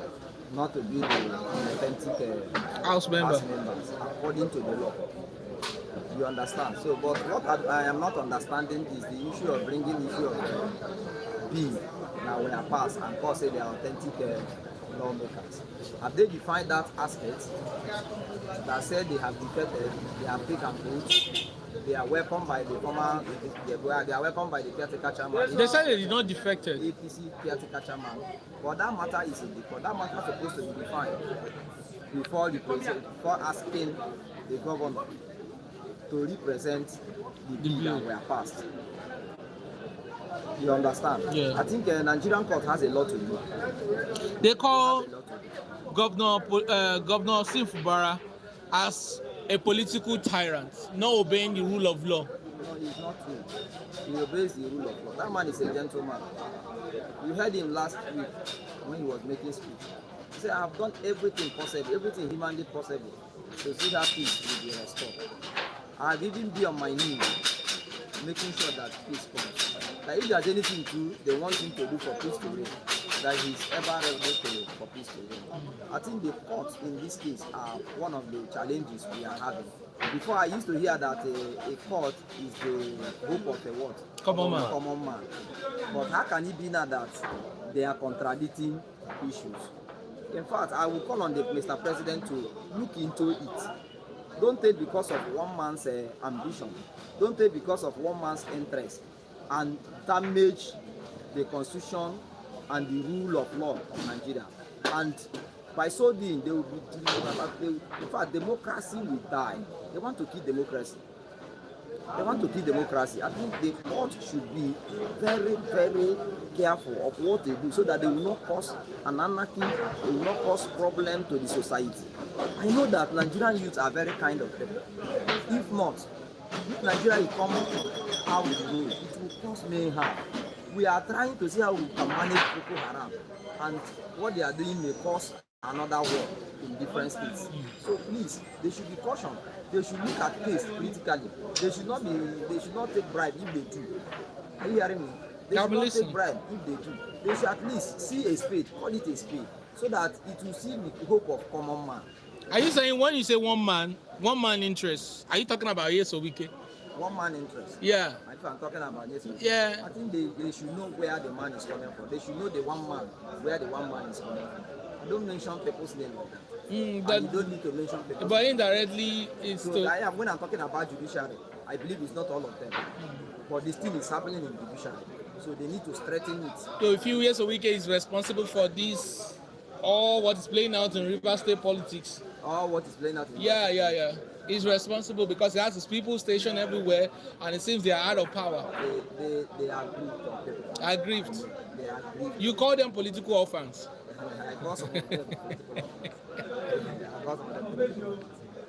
not to be the authentic
House members,
according to the law. You understand? So, but what I am not understanding is the issue of bringing the issue of bill that were passed and cause say they are authentic lawmakers. Have they defined that aspect that said they have defected, they have taken votes, they are welcomed by the former, they are welcomed by the caretaker chairman?
they said they did not defected.
APC caretaker chairman. But that matter is in the court. That matter is supposed to be defined before asking the governor to represent the bill that were passed. You understand?
Yeah.
I think Nigerian court has a lot to do.
They call Governor Sim Fubara as a political tyrant, not obeying the rule of law.
No, it's not true. He obeys the rule of law. That man is a gentleman. You heard him last week when he was making speech. He said, I have done everything possible, everything humanly possible to see that peace will be restored. I have even been on my knees making sure that peace comes. That if there's anything they want him to do for peace to reign, that he's ever ready for peace to reign. I think the courts in this case are one of the challenges we are having. Before I used to hear that a court is the hope of a what?
Common man.
Common man. But how can it be now that they are contradicting issues? In fact, I will call on the Mr. President to look into it. Don't take because of one man's ambition. Don't take because of one man's interest and damage the constitution and the rule of law of Nigeria. And by so doing, they will be, in fact, democracy will die. They want to kill democracy. They want to kill democracy. I think the court should be very, very careful of what they do so that they will not cause an anarchy, they will not cause problem to the society. I know that Nigerian youths are very kind of people. If not, if Nigeria will come how we do it, it will cause mayhem. We are trying to see how we can manage Boko Haram, and what they are doing may cause another war in different states. So please, they should be cautioned. They should look at case critically. They should not take bribe if they do. Are you hearing me? They should not take bribe if they do. They should at least see a spade, call it a spade, so that it will see the hope of common man.
Are you saying when you say one man interest, are you talking about yes or Wike?
One man interest.
Yeah.
If I'm talking about yes,
yeah.
I think they should know where the man is coming from. They should know the one man, where the one man is coming from. I don't mention people's name like that. But you don't need to mention people's
but indirectly, it's
so when I'm talking about judiciary, I believe it's not all of them. But this thing is happening in judiciary. So they need to strengthen it.
So a few years Wike is responsible for this, all what is playing out in River State politics.
All what is playing out in
Yeah. He's responsible because he has his people stationed everywhere and it seems they are out of power.
They are
aggrieved.
They are aggrieved.
You call them political orphans.
I got some of them.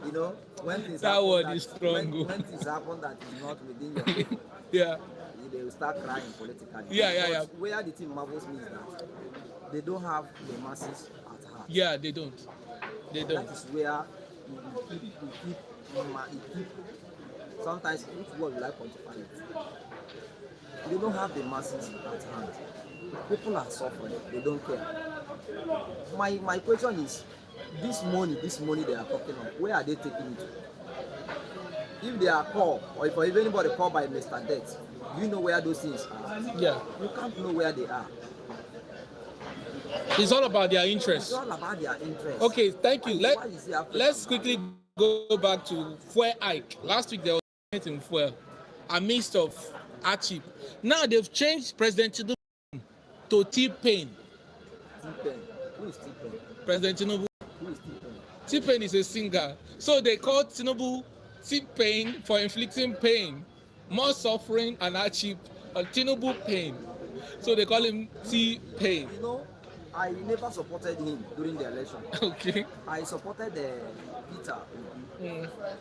You know, when things
that
happen,
word is strong.
When things happen that is not within your people,
yeah.
They will start crying politically.
Yeah.
Where the thing marvels me is that they don't have the masses at heart.
Yeah, they don't.
That is where you keep sometimes which word will I quantify it? They don't have the masses at hand. People are suffering, they don't care. My question is, this money they are talking of, where are they taking it to? If they are called, or if anybody called by Mr. Death, do you know where those things are?
Yeah.
You can't know where they are.
It's all about their
It's
interests.
all about their interest.
Okay, thank you.
Why is it African?
Let's quickly go back to fuel hike. Last week there was a in fuel amidst of hardship. Now they've changed President Tinubu to T-Pain.
T-Pain. Who is T-Pain?
President Tinubu.
Who is T-Pain?
T-Pain is a singer. So they call Tinubu T-Pain for inflicting pain, more suffering and hardship on Tinubu pain. So they call him T-Pain.
You know, I never supported him during the election.
Okay.
I supported Peter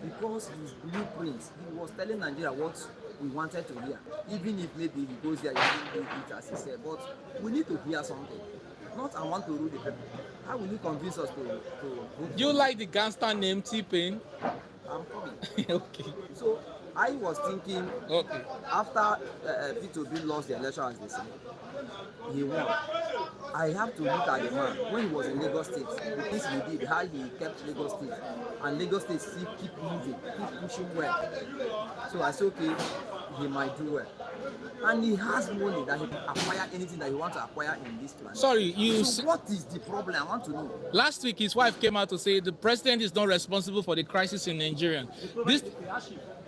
because his blueprint, he was telling Nigeria what we wanted to hear. Even if maybe he goes there, he didn't do it as he said. But we need to hear something. Not I want to rule the people. How will you convince us to vote?
Do you like the gangster name T-Pain?
I'm coming.
Okay.
So I was thinking,
Okay.
after Peter Obi lost the election, as they say, he won. I have to look at the man when he was in Lagos State, the things he did, how he kept Lagos State, and Lagos State still keep moving, keep pushing well. So I said, okay, he might do well. And he has money that he can acquire anything that he wants to acquire in this planet.
Sorry,
So what is the problem? I want to know.
last week his wife came out to say the president is not responsible for the crisis in Nigeria.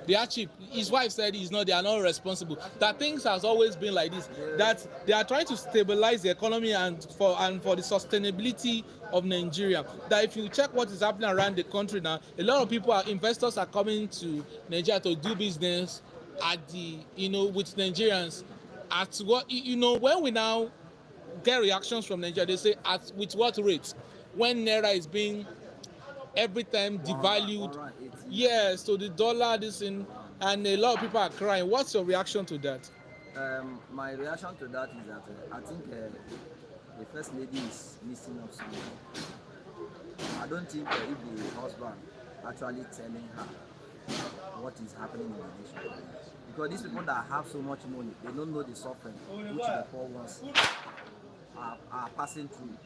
The hardship, his wife said they are not responsible. That things has always been like this. That they are trying to stabilize the economy and for the sustainability of Nigeria. That if you check what is happening around the country now, a lot of investors are coming to Nigeria to do business at with Nigerians. At what when we now get reactions from Nigeria, they say with what rate? When Naira is being every time devalued. Yes, so the dollar, and a lot of people are crying. What's your reaction to that?
My reaction to that is that I think the first lady is missing up something. I don't think if the husband actually telling her what is happening in the nation. Because these people that have so much money, they don't know the suffering which the poor ones are passing through.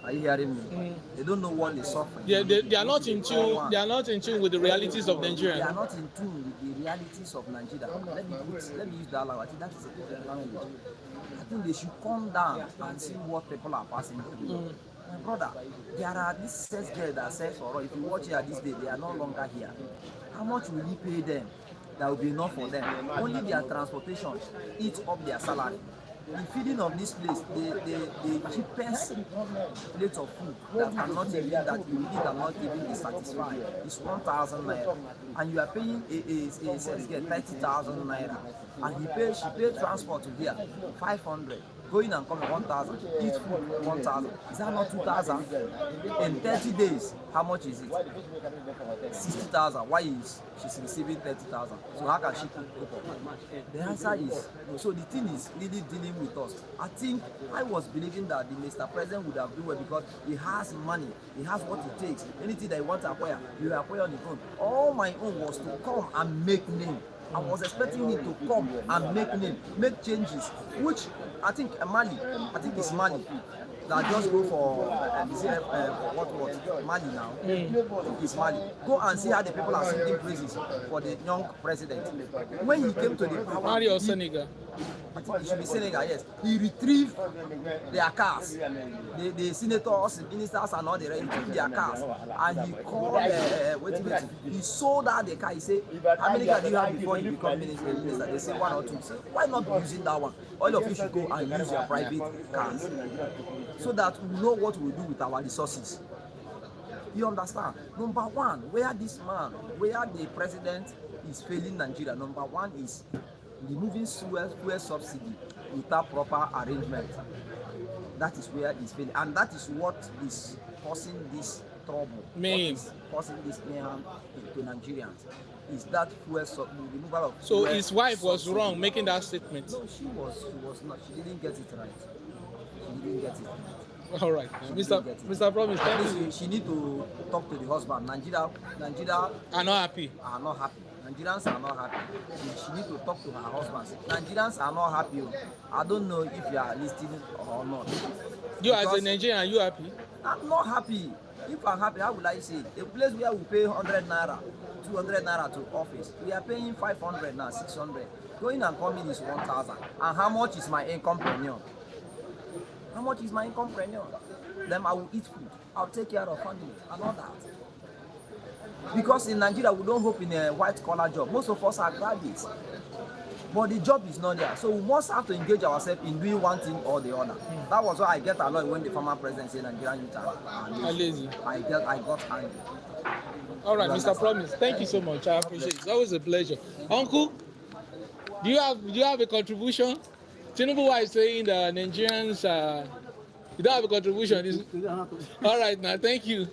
Are you hearing me? They don't know what is suffering.
They are not in tune. They are not in tune with the realities of Nigeria.
They are not in tune with the realities of Nigeria. Let me use that language. I think that is a good language. I think they should calm down and see what people are passing through. My brother, there are these sex girls that says, "Oh, if you watch here this day, they are no longer here. How much will you pay them? That will be enough for them. Only their transportation eats up their salary." The feeding of this place, the cheapest plate of food that cannot even be satisfied is 1,000 naira, and you are paying a sex girl 30,000 naira, and she paid transport to here 500. Going and coming 1,000, eat food 1,000. Is that not 2,000? In 30 days, how much is it? 60,000. Why is she's receiving 30,000? So how can she cope up? The answer is no. So the thing is really dealing with us. I think I was believing that the Mr. President would have done well because he has money, he has what it takes. Anything that he wants to acquire, he will acquire on his own. All my own was to come and make name. I was expecting him to come and make changes, which I think it's Mali that just go for Mali now. I think it's Mali. Go and see how the people are singing praises for the young president. When he came to the power,
Mali or Senegal?
I think it should be Senegal, yes. He retrieved their cars. The senators, ministers, and all the rest, retrieved their cars. And he called, he sold out the car. He said, how many cars do you have before you become minister? They say 1 or 2. So why not be using that one? All of you should go and use your private cars. So that we know what we do with our resources. You understand? Number one, where the president is failing Nigeria, number one is removing fuel subsidy without proper arrangement. That is where it's failing, and that is what is causing this trouble. Causing this mayhem to Nigerians. Is that removal of
So
fuel
his wife was
subsidy.
wrong making that statement.
No, she was not. She didn't get it right. She didn't get it right.
All right, Mr. Promise, thank you.
She need to talk to the husband. Nigeria
Are not happy.
are not happy. Nigerians are not happy. She need to talk to her husband. Nigerians are not happy. I don't know if you are listening or not.
You as a Nigerian, are you happy?
I'm not happy. If I'm happy, how would I say? A place where we pay 100 naira, 200 naira to office, we are paying 500 now, 600. Going and coming is 1,000. And how much is my income per year? How much is my income per year? Then I will eat food. I'll take care of family and all that. Because in Nigeria, we don't hope in a white-collar job. Most of us are graduates. But the job is not there. So we must have to engage ourselves in doing one thing or the other. That was why I get annoyed when the former president said Nigerian youth are lazy. I got angry.
All right, Mr. Promise, thank you so much. I appreciate it. It's always a pleasure. Uncle, do you have a contribution? Tinubu is saying that Nigerians you don't have a contribution. All right, now thank you.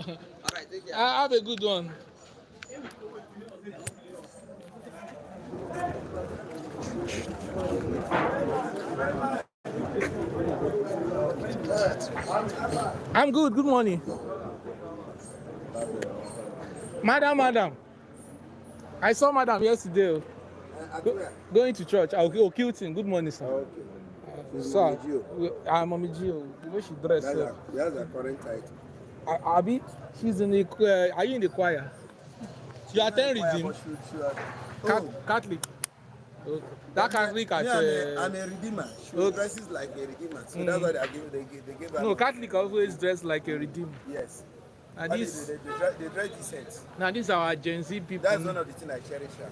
All right, take care.
Have a good one. I'm good. Good morning. Madam. I saw madam yesterday. Going to church. I'll go Kilton. Good morning, sir.
Okay.
Sir, I'm Mommy Gio. The way she dressed.
That's the current title.
Abi, she's in the. Are you in the choir? You attend redeem. Catholic. Okay. That Catholic at.
I'm a redeemer. She dresses like a redeemer, so that's why they give her.
No, Catholic always dress like a redeemer.
Yes.
And
But
this.
they dress decent.
Now these are our Gen Z people.
That's one of the things I cherish her.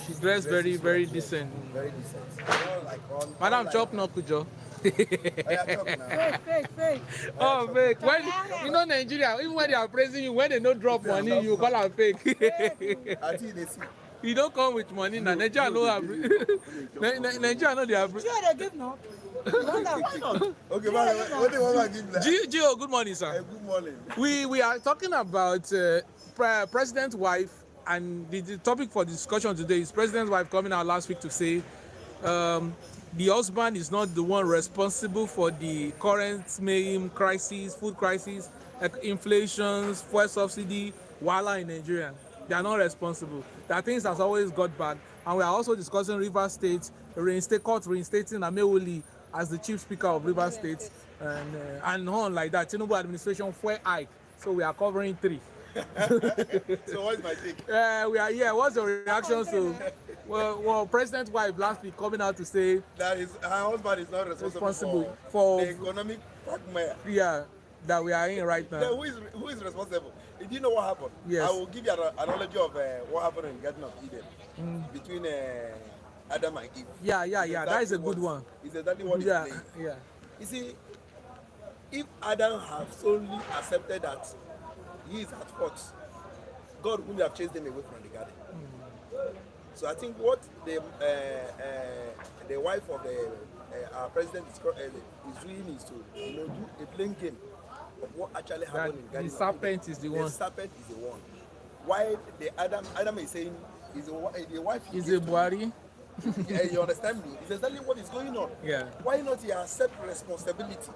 She dressed very decent.
Very decent. You know, like
Madam chop no kujo.
Oh, yeah, talk now.
Fake.
Oh, fake. When you know Nigeria, even when they are praising you, when they don't drop money, you call her fake.
I think they see.
You don't come with money now. Nigeria no have. Nigeria no they have.
Sure, they give no. Why not?
Okay, what do you want to give that?
Gio, good morning, sir.
Good morning.
We are talking about president's wife, and the topic for discussion today is president's wife coming out last week to say the husband is not the one responsible for the current main crisis, food crisis, inflation, fuel subsidy, wahala in Nigeria. They are not responsible. There are things that's always got bad, and we are also discussing Rivers State reinstating Ameoli as the chief speaker of Rivers State, and on like that. Tinubu administration fuel hike. So we are covering three.
So what's my take?
We are here. What's your reaction to well, president's wife last week coming out to say
That is, her husband is not responsible
for
the economic quagmire.
that we are in right now.
Then who is responsible? Did you know what happened?
Yes.
I will give you an analogy of what happened in Garden of Eden between Adam and Eve.
Yeah. That is a good one.
It's exactly what
Yeah.
it's saying. You see, if Adam had solely accepted that he is at fault, God wouldn't have chased them away from the garden. So I think what the wife of our president is doing is to do a playing game of what actually happened in Garden.
The serpent is the one.
The serpent is the one. Why the Adam is saying is the wife
Is it Buhari?
Yeah, you understand me? It's exactly what is going on.
Yeah.
Why not he accept responsibility?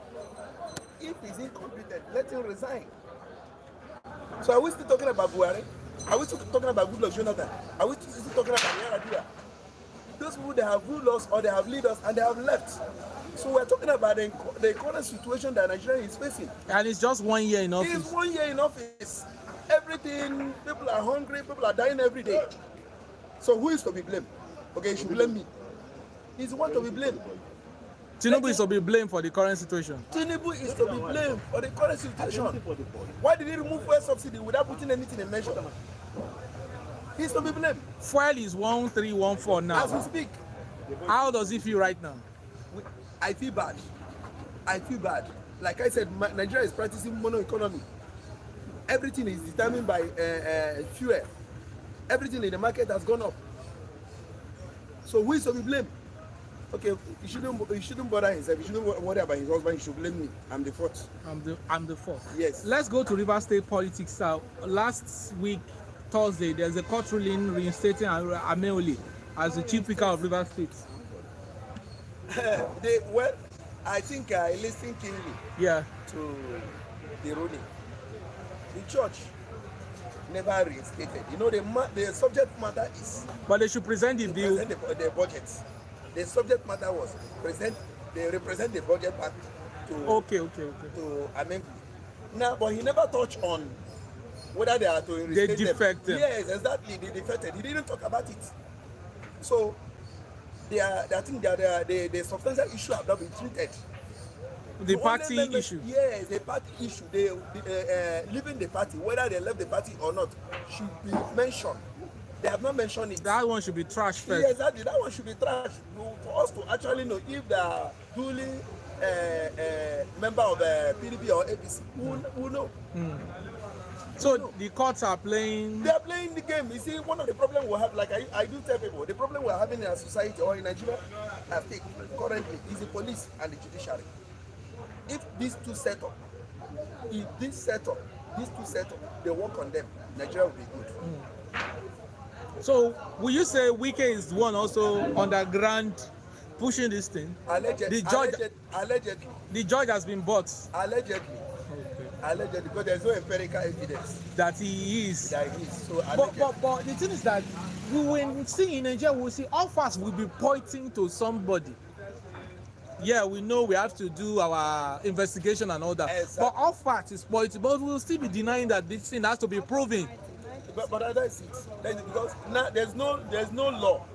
If he's incompetent, let him resign. So are we still talking about Buhari? Are we still talking about Goodluck Jonathan? Are we still talking about Yar'Adua? Those people that have ruled us or they have led us and they have left. So we're talking about the current situation that Nigeria is facing.
And it's just 1 year in office.
It's 1 year in office. Everything, people are hungry, people are dying every day. So who is to be blamed? Okay, you should blame me. He's the one to be blamed.
Tinubu is to be blamed for the current situation.
Tinubu is to be blamed for the current situation. Why did he remove fuel subsidy without putting anything in measure? He's to be blamed.
Fuel is 1314 now.
As we speak,
How does he feel right now?
I feel bad. Like I said, Nigeria is practicing mono economy. Everything is determined by fuel. Everything in the market has gone up. So who is to be blamed? Okay, he shouldn't bother himself. He shouldn't worry about his husband. He should blame me. I'm the fault.
I'm the fourth.
Yes.
Let's go to Rivers State politics. Last week, Thursday, there's a court ruling reinstating Ameoli as the chief speaker of Rivers State.
Well, I think I listened keenly to the ruling. The church never reinstated. You know, the subject matter is.
But they should present the bill.
Present the budget. The subject matter was they represent the budget part to to amend. Now, but he never touched on whether they are to reinstate
They defected.
Yes, exactly. They defected. He didn't talk about it. So I think that the substantial issue have not been treated.
The party
only
issue.
Yes, the party issue. They leaving the party, whether they left the party or not, should be mentioned. They have not mentioned it.
That one should be trashed first.
Yes, exactly. That one should be trashed for us to actually know if they are duly member of PDP or APC. Who know?
So the courts are playing.
They are playing the game. You see, one of the problems we have, like I do tell people, the problem we are having in our society or in Nigeria, I think currently, is the police and the judiciary. If these two set up, these two set up, they work on them, Nigeria will be good.
So will you say Wike is the one also underground pushing this thing?
Allegedly.
The judge has been bought.
Allegedly, because there's no empirical evidence
That he is.
that he is. So allegedly.
But the thing is that we will see in Nigeria, we'll see all fast will be pointing to somebody. Yeah, we know we have to do our investigation and all that.
Exactly.
But all facts is pointing, but we'll still be denying that this thing has to be proven.
But that's it. Because now there's no law.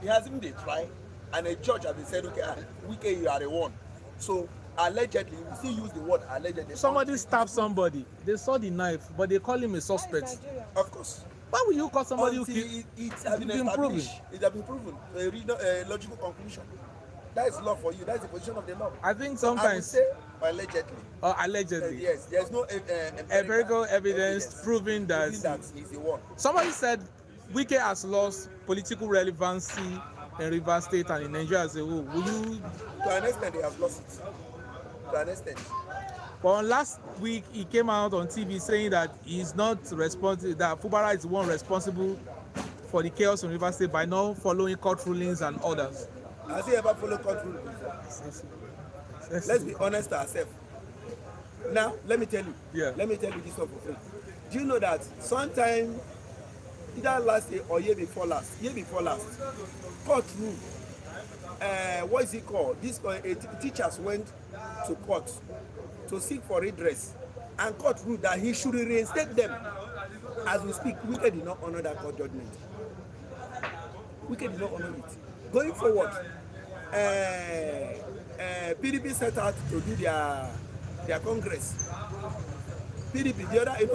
It hasn't been tried, and a judge has been said, okay, Wike, you are the one. So allegedly, we still use the word allegedly.
Somebody stabbed somebody. They saw the knife, but they call him a suspect.
Of course.
Why will you call somebody who
Until
killed?
it has been established. It has been proven. A logical conclusion. That is law for you. That's the position of the law.
I think
So I would
sometimes,
say allegedly.
allegedly,
Yes, there's no
empirical evidence proving that.
he's the one.
Somebody said Wike has lost political relevancy in Rivers State and in Nigeria as a whole. Will you?
To an extent, they have lost it. To an extent.
But last week he came out on TV saying that he's not responsible. That fubara is the one responsible for the chaos in Rivers State by not following court rulings and orders.
Has he ever followed court rules before? Let's be honest to ourselves. Now, let me tell you.
Yeah.
Let me tell you this one for free. Do you know that sometime, either last year or year before last, court rule, what is it called? Teachers went to court to seek for redress, and court ruled that he should reinstate them. As we speak, Wike did not honor that court judgment. Wike did not honor it. Going forward, PDP set out to do their congress. PDP, the other,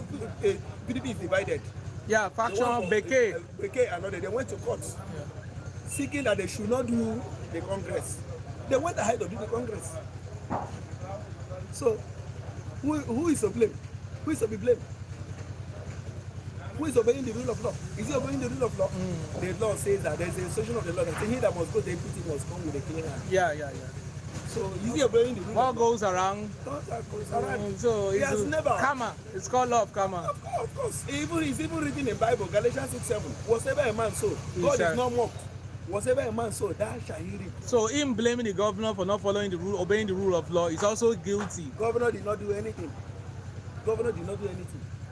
PDP is divided.
Yeah, faction Beke.
Beke and other, they went to court, seeking that they should not do the congress. They went ahead to do the congress. So, who is to blame? Who is to be blamed? Who is obeying the rule of law? Is he obeying the rule of law? The law says that there is a instruction of the law that he that must go, the equity must come with a clean hand.
Yeah.
So is he obeying the rule
What
of law?
goes around?
That goes around.
So
He has never.
karma. It's called law of karma.
Of course. It's even written in Bible, Galatians 6:7. Whatever a man sow, God is not mocked. Whatever a man sow, that shall he reap.
So him blaming the governor for not following the rule, obeying the rule of law is also guilty.
Governor did not do anything.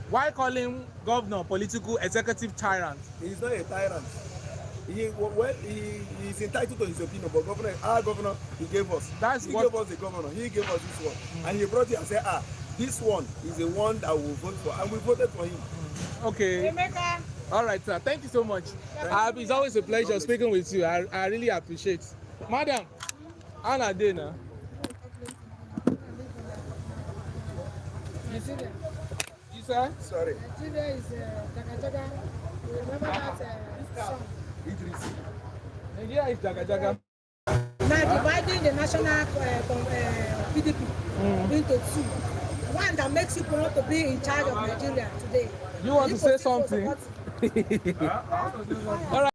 Why call him governor political executive tyrant?
He is not a tyrant. He is entitled to his opinion, but our governor, he gave us. He gave us the governor. He gave us this one. And he brought it and said, this one is the one that we will vote for. And we voted for him.
Okay. All right, sir. Thank you so much. It's always a pleasure speaking with you. I really appreciate it. Madam, Anna Dana. You sir?
Sorry.
Nigeria is Jaga. You remember that song?
Idris.
Nigeria is Jaga Jaga.
Now dividing the national PDP into two. One that makes you want to be in charge of Nigeria today.
You want to say something? All right.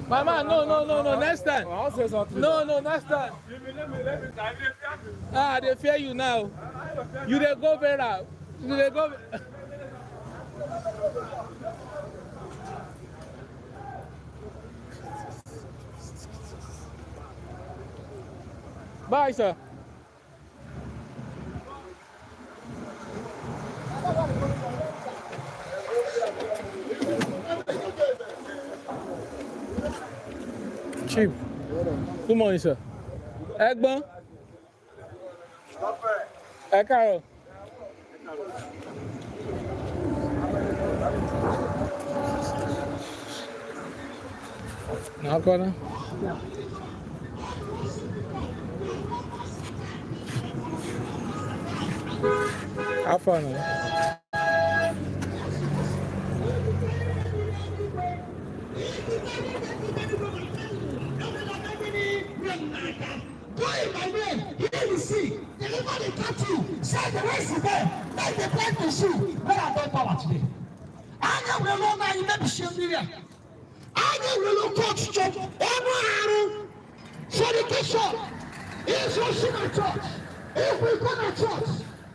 My man, no. Next time. I'll say something. No, next time. They fear you now. You dey go better. You dey go. Bye, sir. Chief. Good morning, sir. Ẹ̀gbọ́n. Ẹ káàárọ̀. Now, Connor. Have fun.
Go in my name, heal the sick, deliver the captive, set the rest of them, make the blind to see. Where are they power today? I will no longer in the shame. I will coach church, every fornication, if you see my church, if we go to church,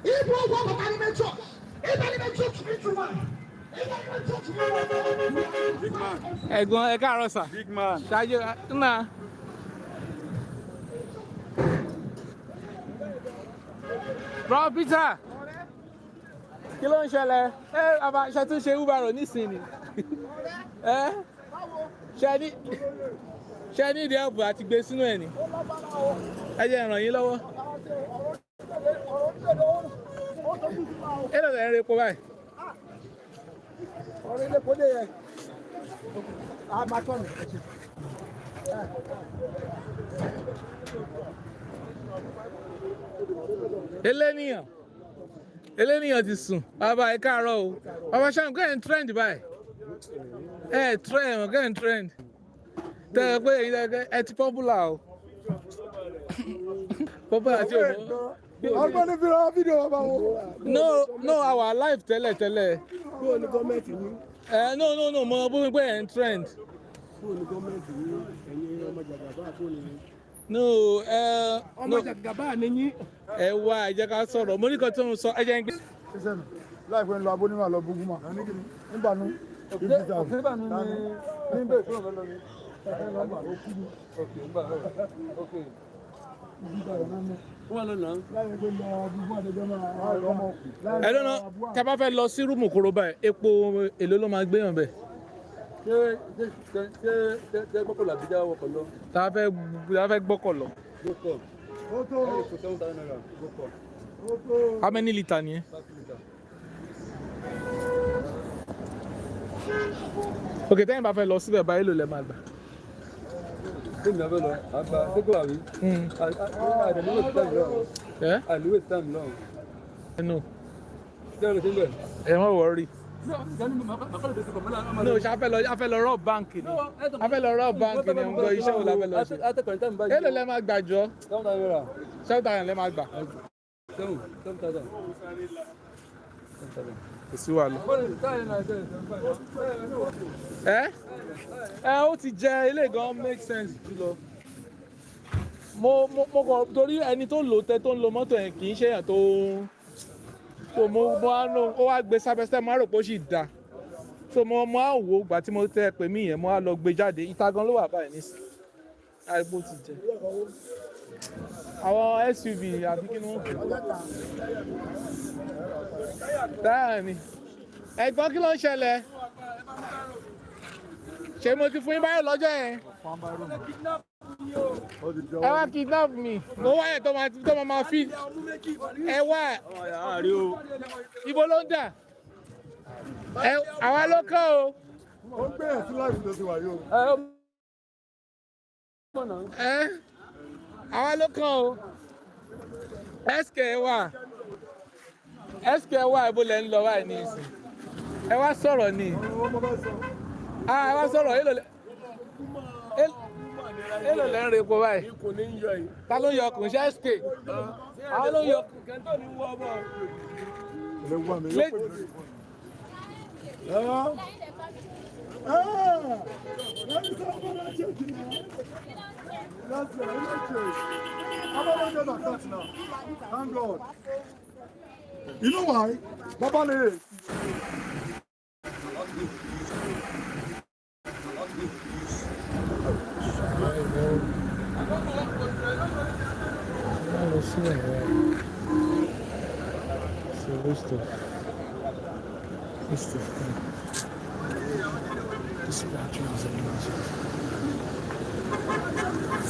if we go to animal church, if animal church into one.
Big man.
Ẹ̀gbọ́n ẹ káàárọ̀ sà.
Big man.
Ṣáájú náà. Bro Peter, kí ló ń ṣẹlẹ̀? Àbá ṣe tún ṣe wúbarò nísìnyí. Ṣé ní ìdí ẹ̀bùn àti gbé sínú ẹ̀ ni? Ẹ jẹ́ ràn yín lọ́wọ́. Èló lẹ̀ ń repo báyìí?
ọ̀rẹ́ ilé kọ́lé yẹn a máa tọ́ mi.
Eléníyàn ti sùn. Bàbá ẹ káàárọ̀ o. Bàbá ṣáà go and trend báyìí. Trend, go and trend. Tẹ́ ẹ pé ẹ ti popular o. Popular tí o mọ̀.
ọgbọ́n ní fi rán fídíò wọn bá wọn.
No, our life tẹ́lẹ̀.
bó o ní gọ́ọ̀mẹ̀ntì ní.
No, mo bó pé ẹ̀ ń trend.
bó o ní gọ́ọ̀mẹ̀ntì ní ẹ̀yin ọmọ jàgàbá àfọ̀nì ní.
ọmọ
jàgàbá ni yín.
Ẹ wá ẹ jẹ́ ká sọ̀rọ̀ mo ní kan tó ń sọ ẹ jẹ́ ń gbé.
láìpẹ́ ń lọ abóníwà lọ búgú mà nígbànú
nígbànú ní bẹ́ẹ̀ tó lọ ní.
Ẹ lọ́nà tí a bá fẹ́ lọ sí rúùmù kúrò báyìí epo èlò ló máa gbé yàn bẹ́ẹ̀.
ṣé gbọ́kọ̀lá bí já wọkọ̀ lọ.
Tá a fẹ́ gbọ́kọ̀ lọ. How many litre ni ẹ? Ok, tẹ́yìn bá fẹ́ lọ síbẹ̀ báyìí èlò lẹ máa gbà.
Tẹ́mi abẹ́ lọ, àgbà gbogbo àrí. Àdàlúwẹ̀ tí táìmù lọ́wọ́. Àdàlúwẹ̀ tí táìmù lọ́wọ́.
No.
Ṣé o lè ṣe ń bẹ̀?
Ẹ má worry. No, ṣe a fẹ́ lọ rọ̀ báǹkì ni. A fẹ́ lọ rọ̀ báǹkì ni nǹkan iṣẹ́ wo la fẹ́ lọ ṣe.
Àtẹ̀kọ̀rin táìmù báyìí.
Èlò lẹ máa gbà jọ?
7,000 naira.
7,000 lẹ máa gbà.
7,000.
Kò sí wàhálà. Ó ti jẹ ilé gan make sense jùlọ. Mo kàn torí ẹni tó lò tó ń lo mọ́tò yẹn kì í ṣe èèyàn tó ó wá gbé sábẹ́sẹ́ mo á rò pé ó sì dáa. So mo á wò gbà tí mo tẹ́ pè mí yẹn mo á lọ gbé jáde ìta gan ló wà báyìí nísìnyí. Àìgbó ti jẹ. Àwọn SUV àbí kí ni wọ́n pè é. Dáhà ni. Ẹ̀gbọ́n kí ló ń ṣẹlẹ̀? Ṣé mo ti fún yín báyọ̀ lọ́jọ́ yẹn? Ẹ wá kidnap mi. Mo wá yẹn tó máa fi. Ẹ wá. Ibo ló ń dà? Àwa ló kọ́ o.
ó ń gbé ẹ̀sùn láti lọ sí wàyó.
Àwa ló kàn o. SK wà ibo lẹ ń lọ wáyé ní ìsìn. Ẹ wá sọ̀rọ̀ ni. Ẹ wá sọ̀rọ̀ èlò lẹ ń repo báyìí. Ta ló yọ kùn ṣe SK? Àwọn ló yọ kùn kẹ́ńtọ́ ní wọ́ bọ̀.
Thank God. You know why? Baba le.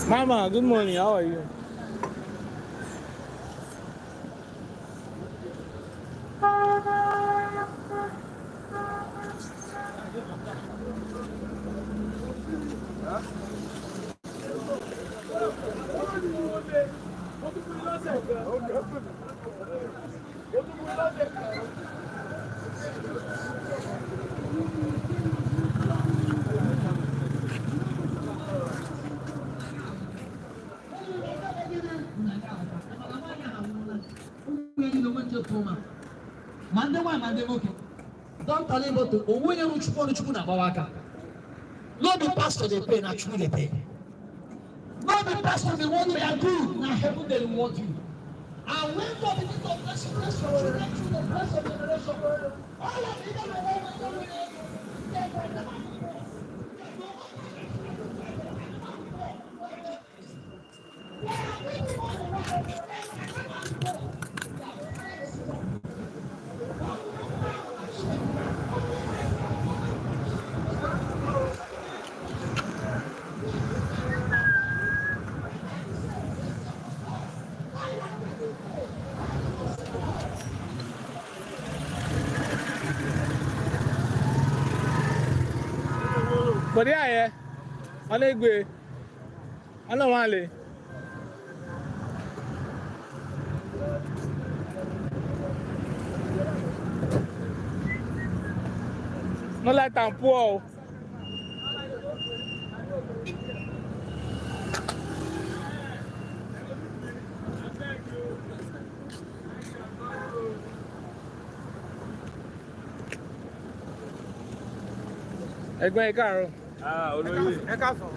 Mama, good morning. How are you?
Mande wa mande moke. Don't tell him about to when you chukwu na bawaka. No be pastor dey pay, na chukwu dey pay. No be pastor dey want you good, na heaven dey reward you. And when God begin to bless you, bless your children through the bless of generation, all of you that
But yeah, on the way. I don't want to. No like I'm poor. Ẹ̀gbọ́n ẹ káàárọ̀.
Olóyè.
Ẹ káàsán.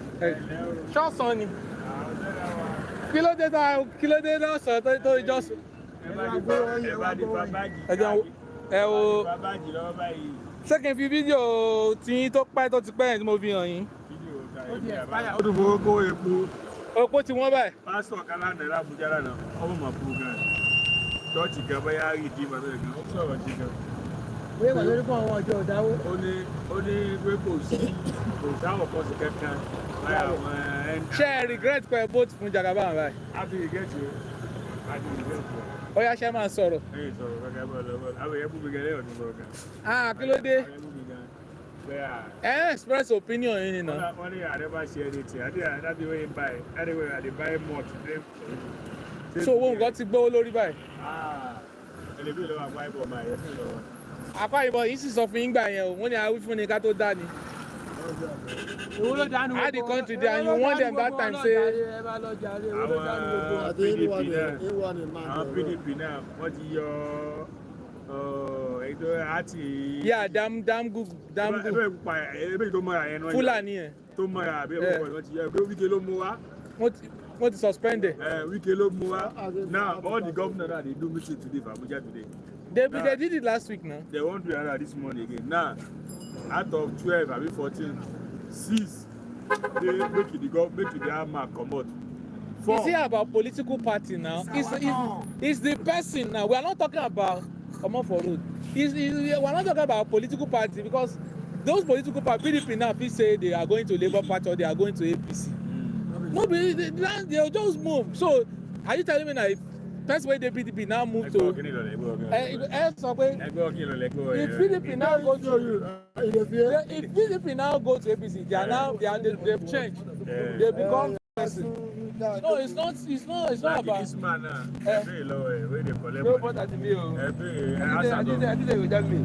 Ṣọ́ọ̀sán ni. Kí ló dé náà sọ tó ìjọsìn?
Ẹ bá di babájì.
Ẹ wo.
Babájì lọ́wọ́ báyìí.
Ṣé kí n fi fídíò tí tó pẹ́ tó ti pẹ́ tí mo fi hàn yín?
Ó dùn fowó kó epo.
Epo tí wọ́n báyìí.
Pásítọ̀ kan lánàá l'Àbújá lánàá, ọmọ mọ̀ fún gan. Ṣọ́ọ̀ṣì kan bá yá rí ìdí ìbàdàn gan, ó sọ̀rọ̀ jí gan.
Bóyá wà lórí fún àwọn ọjọ́ ìdáwó.
Ó ní pé kò sáwọ̀ kan sí kankan báyà àwọn ẹni.
Ṣé ẹ regret pé vote fún Jagaban báyìí?
A ti regret o.
Ó yá ṣe máa sọ̀rọ̀.
Ẹ̀yin sọ̀rọ̀ kankan bọ̀ lọ́wọ́. Àwọn èèyàn bú mi gan lẹ́yìn ọdún bọ̀ gan.
Kí ló dé?
Àwọn èèyàn bú mi gan.
Ẹ express opinion yín ni náà.
Wọ́n ní ààrẹ bá ṣe ẹni tí àdé wọ́n yín báyìí. Anyway, àdé báyìí mọ̀ tí.
So owó nǹkan ti gbówó lórí báyìí.
Ẹlẹ́bí lọ́wọ́ àpá ìbọn máa yẹ fún lọ́wọ́.
Àpá ìbọn yìí sì sọ fún yín gbà yẹn o, wọ́n ní àwí fún ni ká tó dá ni. How the country dey and you want them that time say.
Àwọn PDP náà wọ́n ti yọ ètò àti.
Yeah, damn good.
Ebe tó mọ́ra yẹn náà.
Fúlàní yẹn.
Tó mọ́ra àbí ẹ̀fọ́ wọ́n ti yọ pé Wike ló mú wá.
Wọ́n ti suspend it.
Wike ló mú wá. Now all the governors that dey do meeting today for Abuja today.
They did it last week now.
They won't do another this morning again. Now, out of 12, I mean 14, 6, they make it the mark come out. 4.
It's here about political party now. It's the person now. We are not talking about come on for road. We are not talking about political party because those political party, PDP now, people say they are going to Labour Party or they are going to APC. No, they'll just move. So, are you telling me that if that's why the PDP now move to. If PDP now go to APC, they've changed. They become. No, it's not about.
This man, very low, where they collect.
No, but at the bill. I did it with me.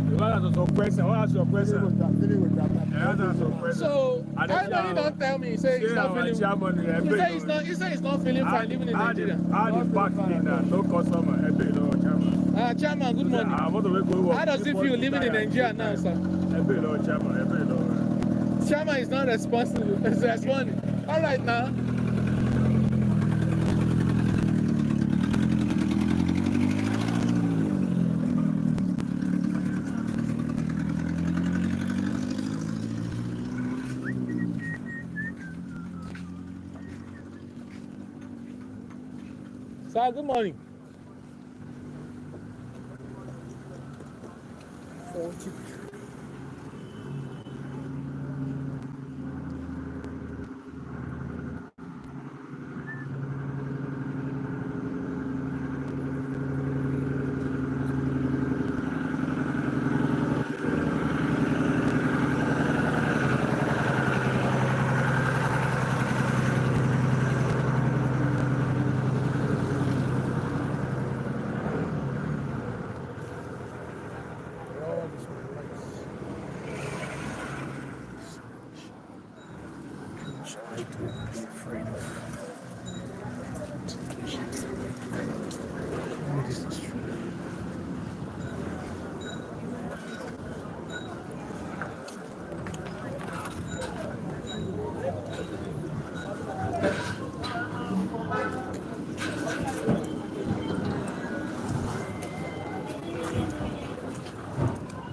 So, everybody don't tell me, say he's not feeling. He say he's not feeling fine living in Nigeria.
No customer,
Chairman, good morning. How does it feel living in Nigeria now, sir? Chairman is not responsible. He's responding. All right now. Sir, good morning. 40.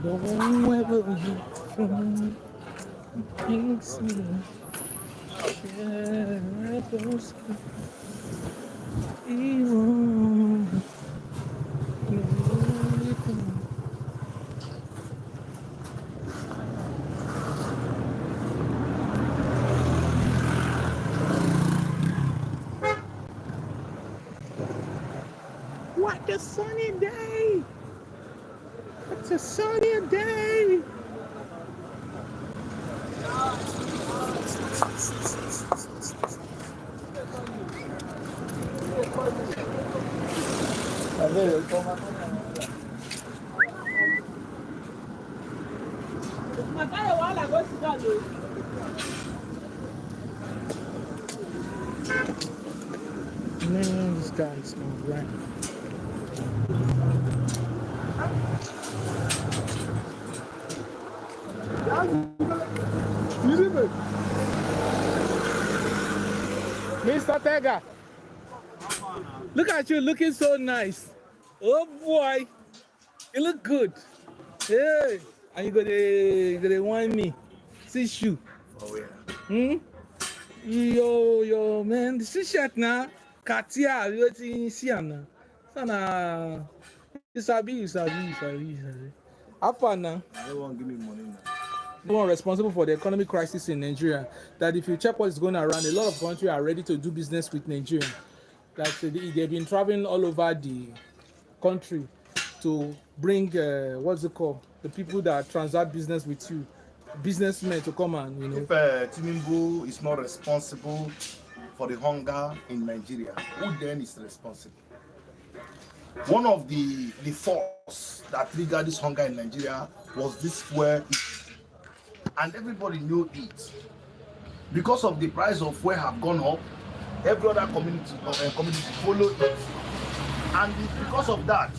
Don't ever you from things me. Shadows even. What a sunny day! It's a sunny day! Man, this guy's not right. Mr. Tega, look at you looking so nice. Oh boy, you look good. Hey, and you gonna want me? See shoe.
For where?
Hmm? Yo, man, this shirt now. Katia, you see now. Sana, you sabi. How far now?
They won't give me money now.
The one responsible for the economic crisis in Nigeria. That if you check what is going around, a lot of countries are ready to do business with Nigeria. That they've been traveling all over the country to bring what's it called? The people that transact business with you, businessmen to come and
If Tinubu is not responsible for the hunger in Nigeria, who then is responsible? One of the force that triggered this hunger in Nigeria was this fuel issue, and everybody knew it. Because of the price of fuel have gone up, every other community followed it, and because of that,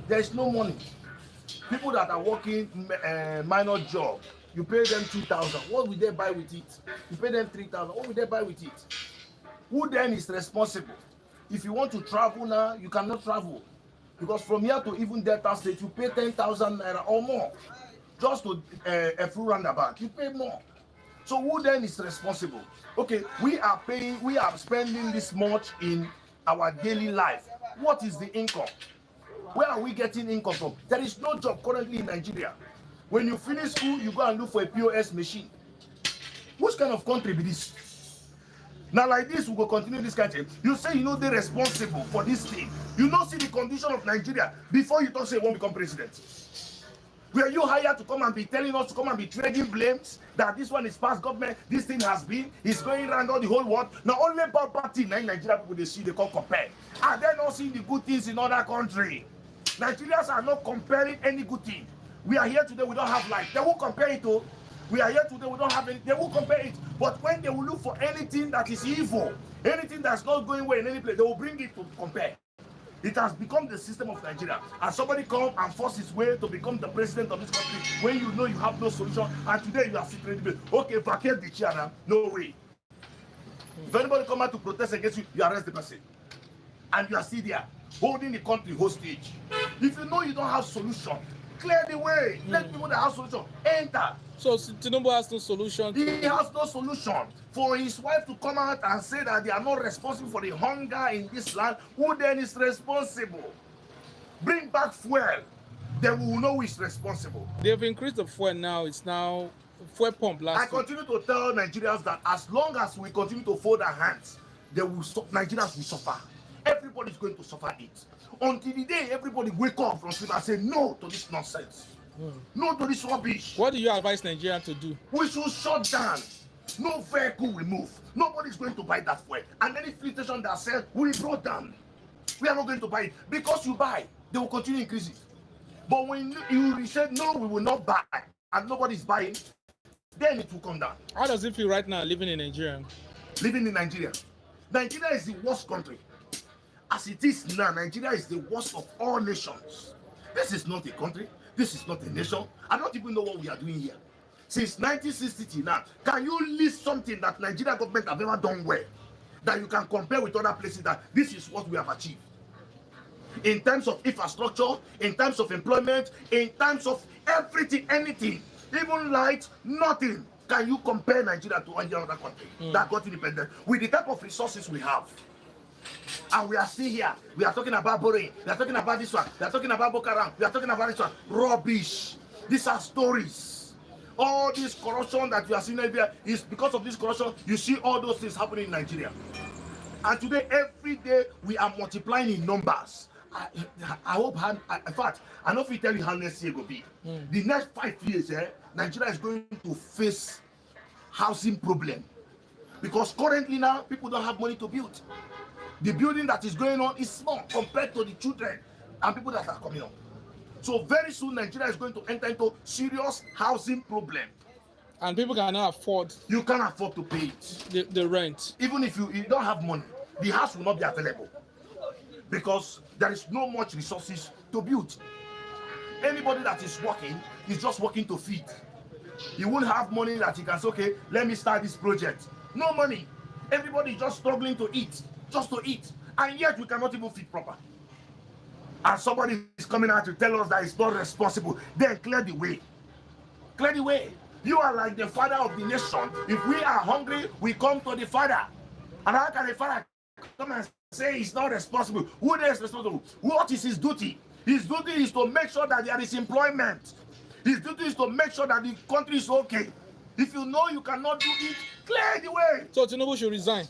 there is no money. People that are working minor job, you pay them 2,000. What will they buy with it? You pay them 3,000. What will they buy with it? Who then is responsible? If you want to travel now, you cannot travel, because from here to even Delta State, you pay 10,000 naira or more just to a full roundabout. You pay more. So who then is responsible? Okay, we are spending this much in our daily life. What is the income? Where are we getting income from? There is no job currently in Nigeria. When you finish school, you go and look for a POS machine. Which kind of country be this? Now like this, we will continue this country. You say you know they're responsible for this thing. You know see the condition of Nigeria before you don't say you won't become president. Were you hired to come and be telling us to come and be trading blames that this one is past government, this thing has been, it's going around all the whole world? Now only bad thing in Nigeria people they see, they can't compare. And they're not seeing the good things in other countries. Nigerians are not comparing any good thing. We are here today, we don't have life. They will compare it to. We are here today, we don't have any. They will compare it. But when they will look for anything that is evil, anything that's not going well in any place, they will bring it to compare. It has become the system of Nigeria. And somebody come and force his way to become the president of this country when you know you have no solution. And today you are sitting in the okay, vacate the chair now. No way. If anybody come out to protest against you, you arrest the person. And you are still there, holding the country hostage. If you know you don't have solution, clear the way. Let people that have solution enter.
So Tinubu has no solution.
He has no solution. For his wife to come out and say that they are not responsible for the hunger in this land, who then is responsible? Bring back fuel. Then we will know who is responsible.
They've increased the fuel now. It's now fuel pump last
I continue to tell Nigerians that as long as we continue to fold our hands, Nigerians will suffer. Everybody is going to suffer it. Until the day everybody wake up from sleep and say no to this nonsense. No to this rubbish.
What do you advise Nigeria to do?
We should shut down. No vehicle will move. Nobody is going to buy that fuel. And any fleet station that sells will be brought down. We are not going to buy it. Because you buy, they will continue increasing. But when you said no, we will not buy, and nobody is buying, then it will come down.
How does it feel right now living in Nigeria?
Living in Nigeria. Nigeria is the worst country. As it is now, Nigeria is the worst of all nations. This is not a country. This is not a nation. I don't even know what we are doing here. Since 1960 now, can you list something that Nigeria government have ever done well that you can compare with other places that this is what we have achieved? in terms of infrastructure, in terms of employment, in terms of everything, anything, even light, nothing can you compare Nigeria to any other country that got independent with the type of resources we have. And we are still here. We are talking about borrowing. We are talking about this one. We are talking about Boko Haram. We are talking about this one. Rubbish. These are stories. All this corruption that you are seeing here is because of this corruption. You see all those things happening in Nigeria. And today, every day, we are multiplying in numbers. I hope, in fact, I know if we tell you how next year will be. The next 5 years, Nigeria is going to face housing problem. Because currently now, people don't have money to build. The building that is going on is small compared to the children and people that are coming up. So very soon, Nigeria is going to enter into serious housing problem.
And people cannot afford.
You can't afford to pay it.
The rent.
Even if you don't have money, the house will not be available because there is no much resources to build. Anybody that is working is just working to feed. He won't have money that he can say, okay, let me start this project. No money. Everybody is just struggling to eat, just to eat. And yet we cannot even feed proper. And somebody is coming out to tell us that it's not responsible. Then clear the way. Clear the way. You are like the father of the nation. If we are hungry, we come to the father. And how can the father come and say he's not responsible? Who is responsible? What is his duty? His duty is to make sure that there is employment. His duty is to make sure that the country is okay. If you know you cannot do it, clear the way.
So Tinubu should resign.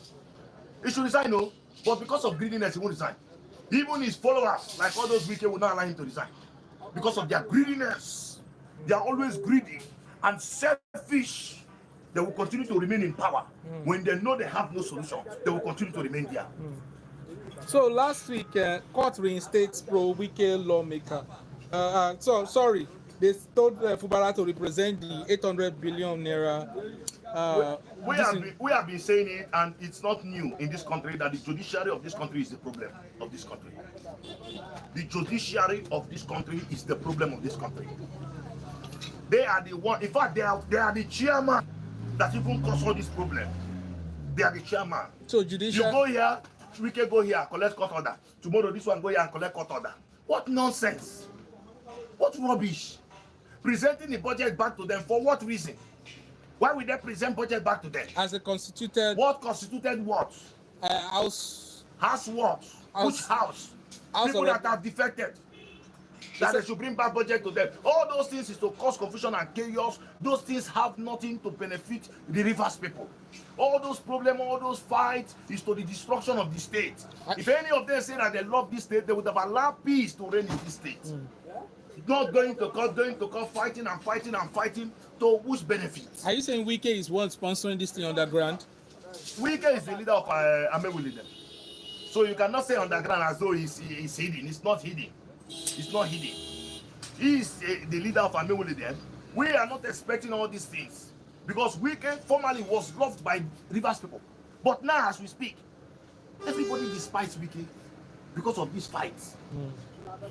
He should resign, no. But because of greediness, he won't resign. Even his followers, like all those wicked, will not allow him to resign. Because of their greediness. They are always greedy and selfish. They will continue to remain in power. When they know they have no solution, they will continue to remain there.
So last week, court reinstates pro-Wike lawmaker. Sorry, they told Fubara to represent the 800 billion naira.
We have been saying it, and it's not new in this country that the judiciary of this country is the problem of this country. The judiciary of this country is the problem of this country. They are the one. In fact, they are the chairman that even cause all this problem. They are the chairman.
So judiciary.
You go here, we can go here, collect court order. Tomorrow, this one go here and collect court order. What nonsense! What rubbish! Presenting the budget back to them for what reason? Why would they present budget back to them?
As a constituted.
What constituted what?
House.
House what? Which house? People that have defected. That they should bring back budget to them. All those things is to cause confusion and chaos. Those things have nothing to benefit the Rivers people. All those problems, all those fights is to the destruction of the state. If any of them say that they love this state, they would have allowed peace to reign in this state. Not going to court, fighting and fighting and fighting to whose benefit?
Are you saying Wike is one sponsoring this thing underground?
Wike is the leader of Amewule. So you cannot say underground as though he's hidden. It's not hidden. It's not hidden. He is the leader of Amewule. We are not expecting all these things because Wike formerly was loved by Rivers people. But now, as we speak, everybody despises Wike because of these fights.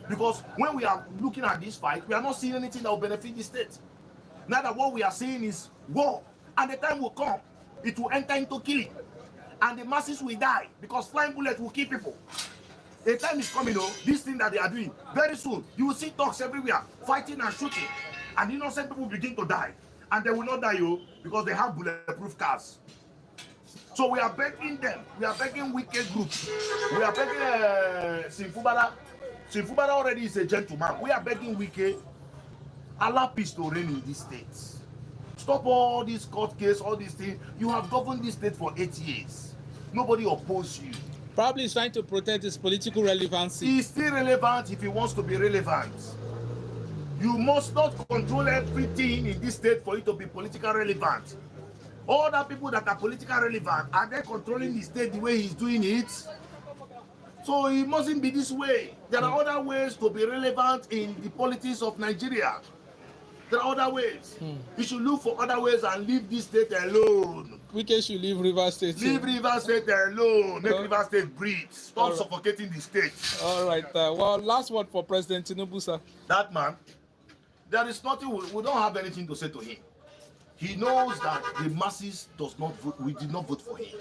Because when we are looking at this fight, we are not seeing anything that will benefit the state. Now that what we are seeing is war, and the time will come, it will enter into killing, and the masses will die because flying bullets will kill people. The time is coming, though. This thing that they are doing very soon, you will see talks everywhere, fighting and shooting, and innocent people begin to die, and they will not die, because they have bulletproof cars. So we are begging them. We are begging wicked groups. We are begging Sinfubara. Sinfubara already is a gentleman. We are begging Wike, allow peace to reign in these states. Stop all these court cases, all these things. You have governed this state for 8 years. Nobody opposed you.
Probably he's trying to protect his political relevancy.
He's still relevant if he wants to be relevant. You must not control everything in this state for it to be politically relevant. All the people that are politically relevant, are they controlling the state the way he's doing it? So it mustn't be this way. There are other ways to be relevant in the politics of Nigeria. There are other ways. You should look for other ways and leave this state alone.
Wike should leave Rivers State.
Leave Rivers State alone. Make Rivers State breathe. Stop suffocating the state.
All right. Well, last word for President Tinubu, sir.
That man, there is nothing, we don't have anything to say to him. He knows that the masses does not vote, we did not vote for him.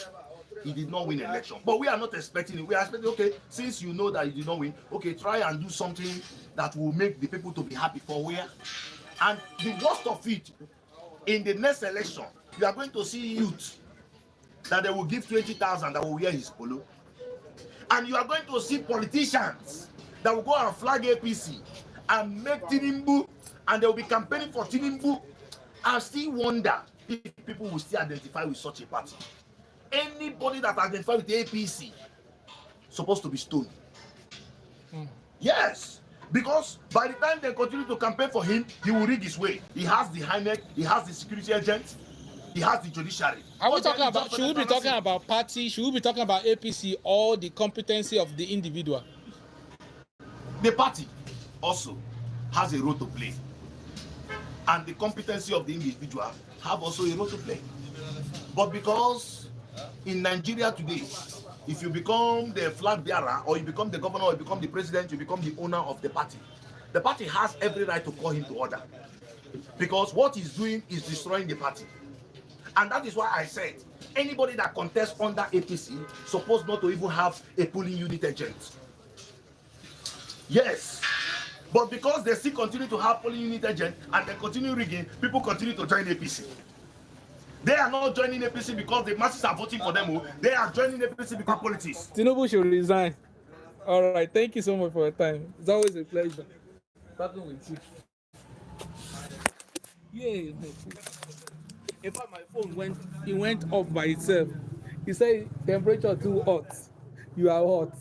he did not win election. But we are not expecting it. We are expecting, okay, since you know that you did not win, okay, try and do something that will make the people to be happy for where. And the worst of it, in the next election, you are going to see youth that they will give 20,000 that will wear his polo. And you are going to see politicians that will go and flag APC and make Tinubu, and they will be campaigning for Tinubu. I still wonder if people will still identify with such a party. Anybody that identifies with the APC supposed to be stoned. Yes, because by the time they continue to campaign for him, he will rig his way. He has the INEC, he has the security agents, he has the judiciary.
Are we talking about, should we be talking about party, should we be talking about APC, or the competency of the individual?
The party also has a role to play, and the competency of the individual have also a role to play. But because in Nigeria today, if you become the flag bearer, or you become the governor, or you become the president, you become the owner of the party has every right to call him to order, because what he's doing is destroying the party. And that is why I said anybody that contests under APC supposed not to even have a polling unit agent. Yes, but because they still continue to have polling unit agent and they continue rigging, people continue to join APC. They are not joining APC because the masses are voting for them. They are joining APC because politics.
Tinubu should resign. All right, thank you so much for your time. It's always a pleasure talking with you. Yeah. In fact, my phone went off by itself. He said temperature too hot. You are hot.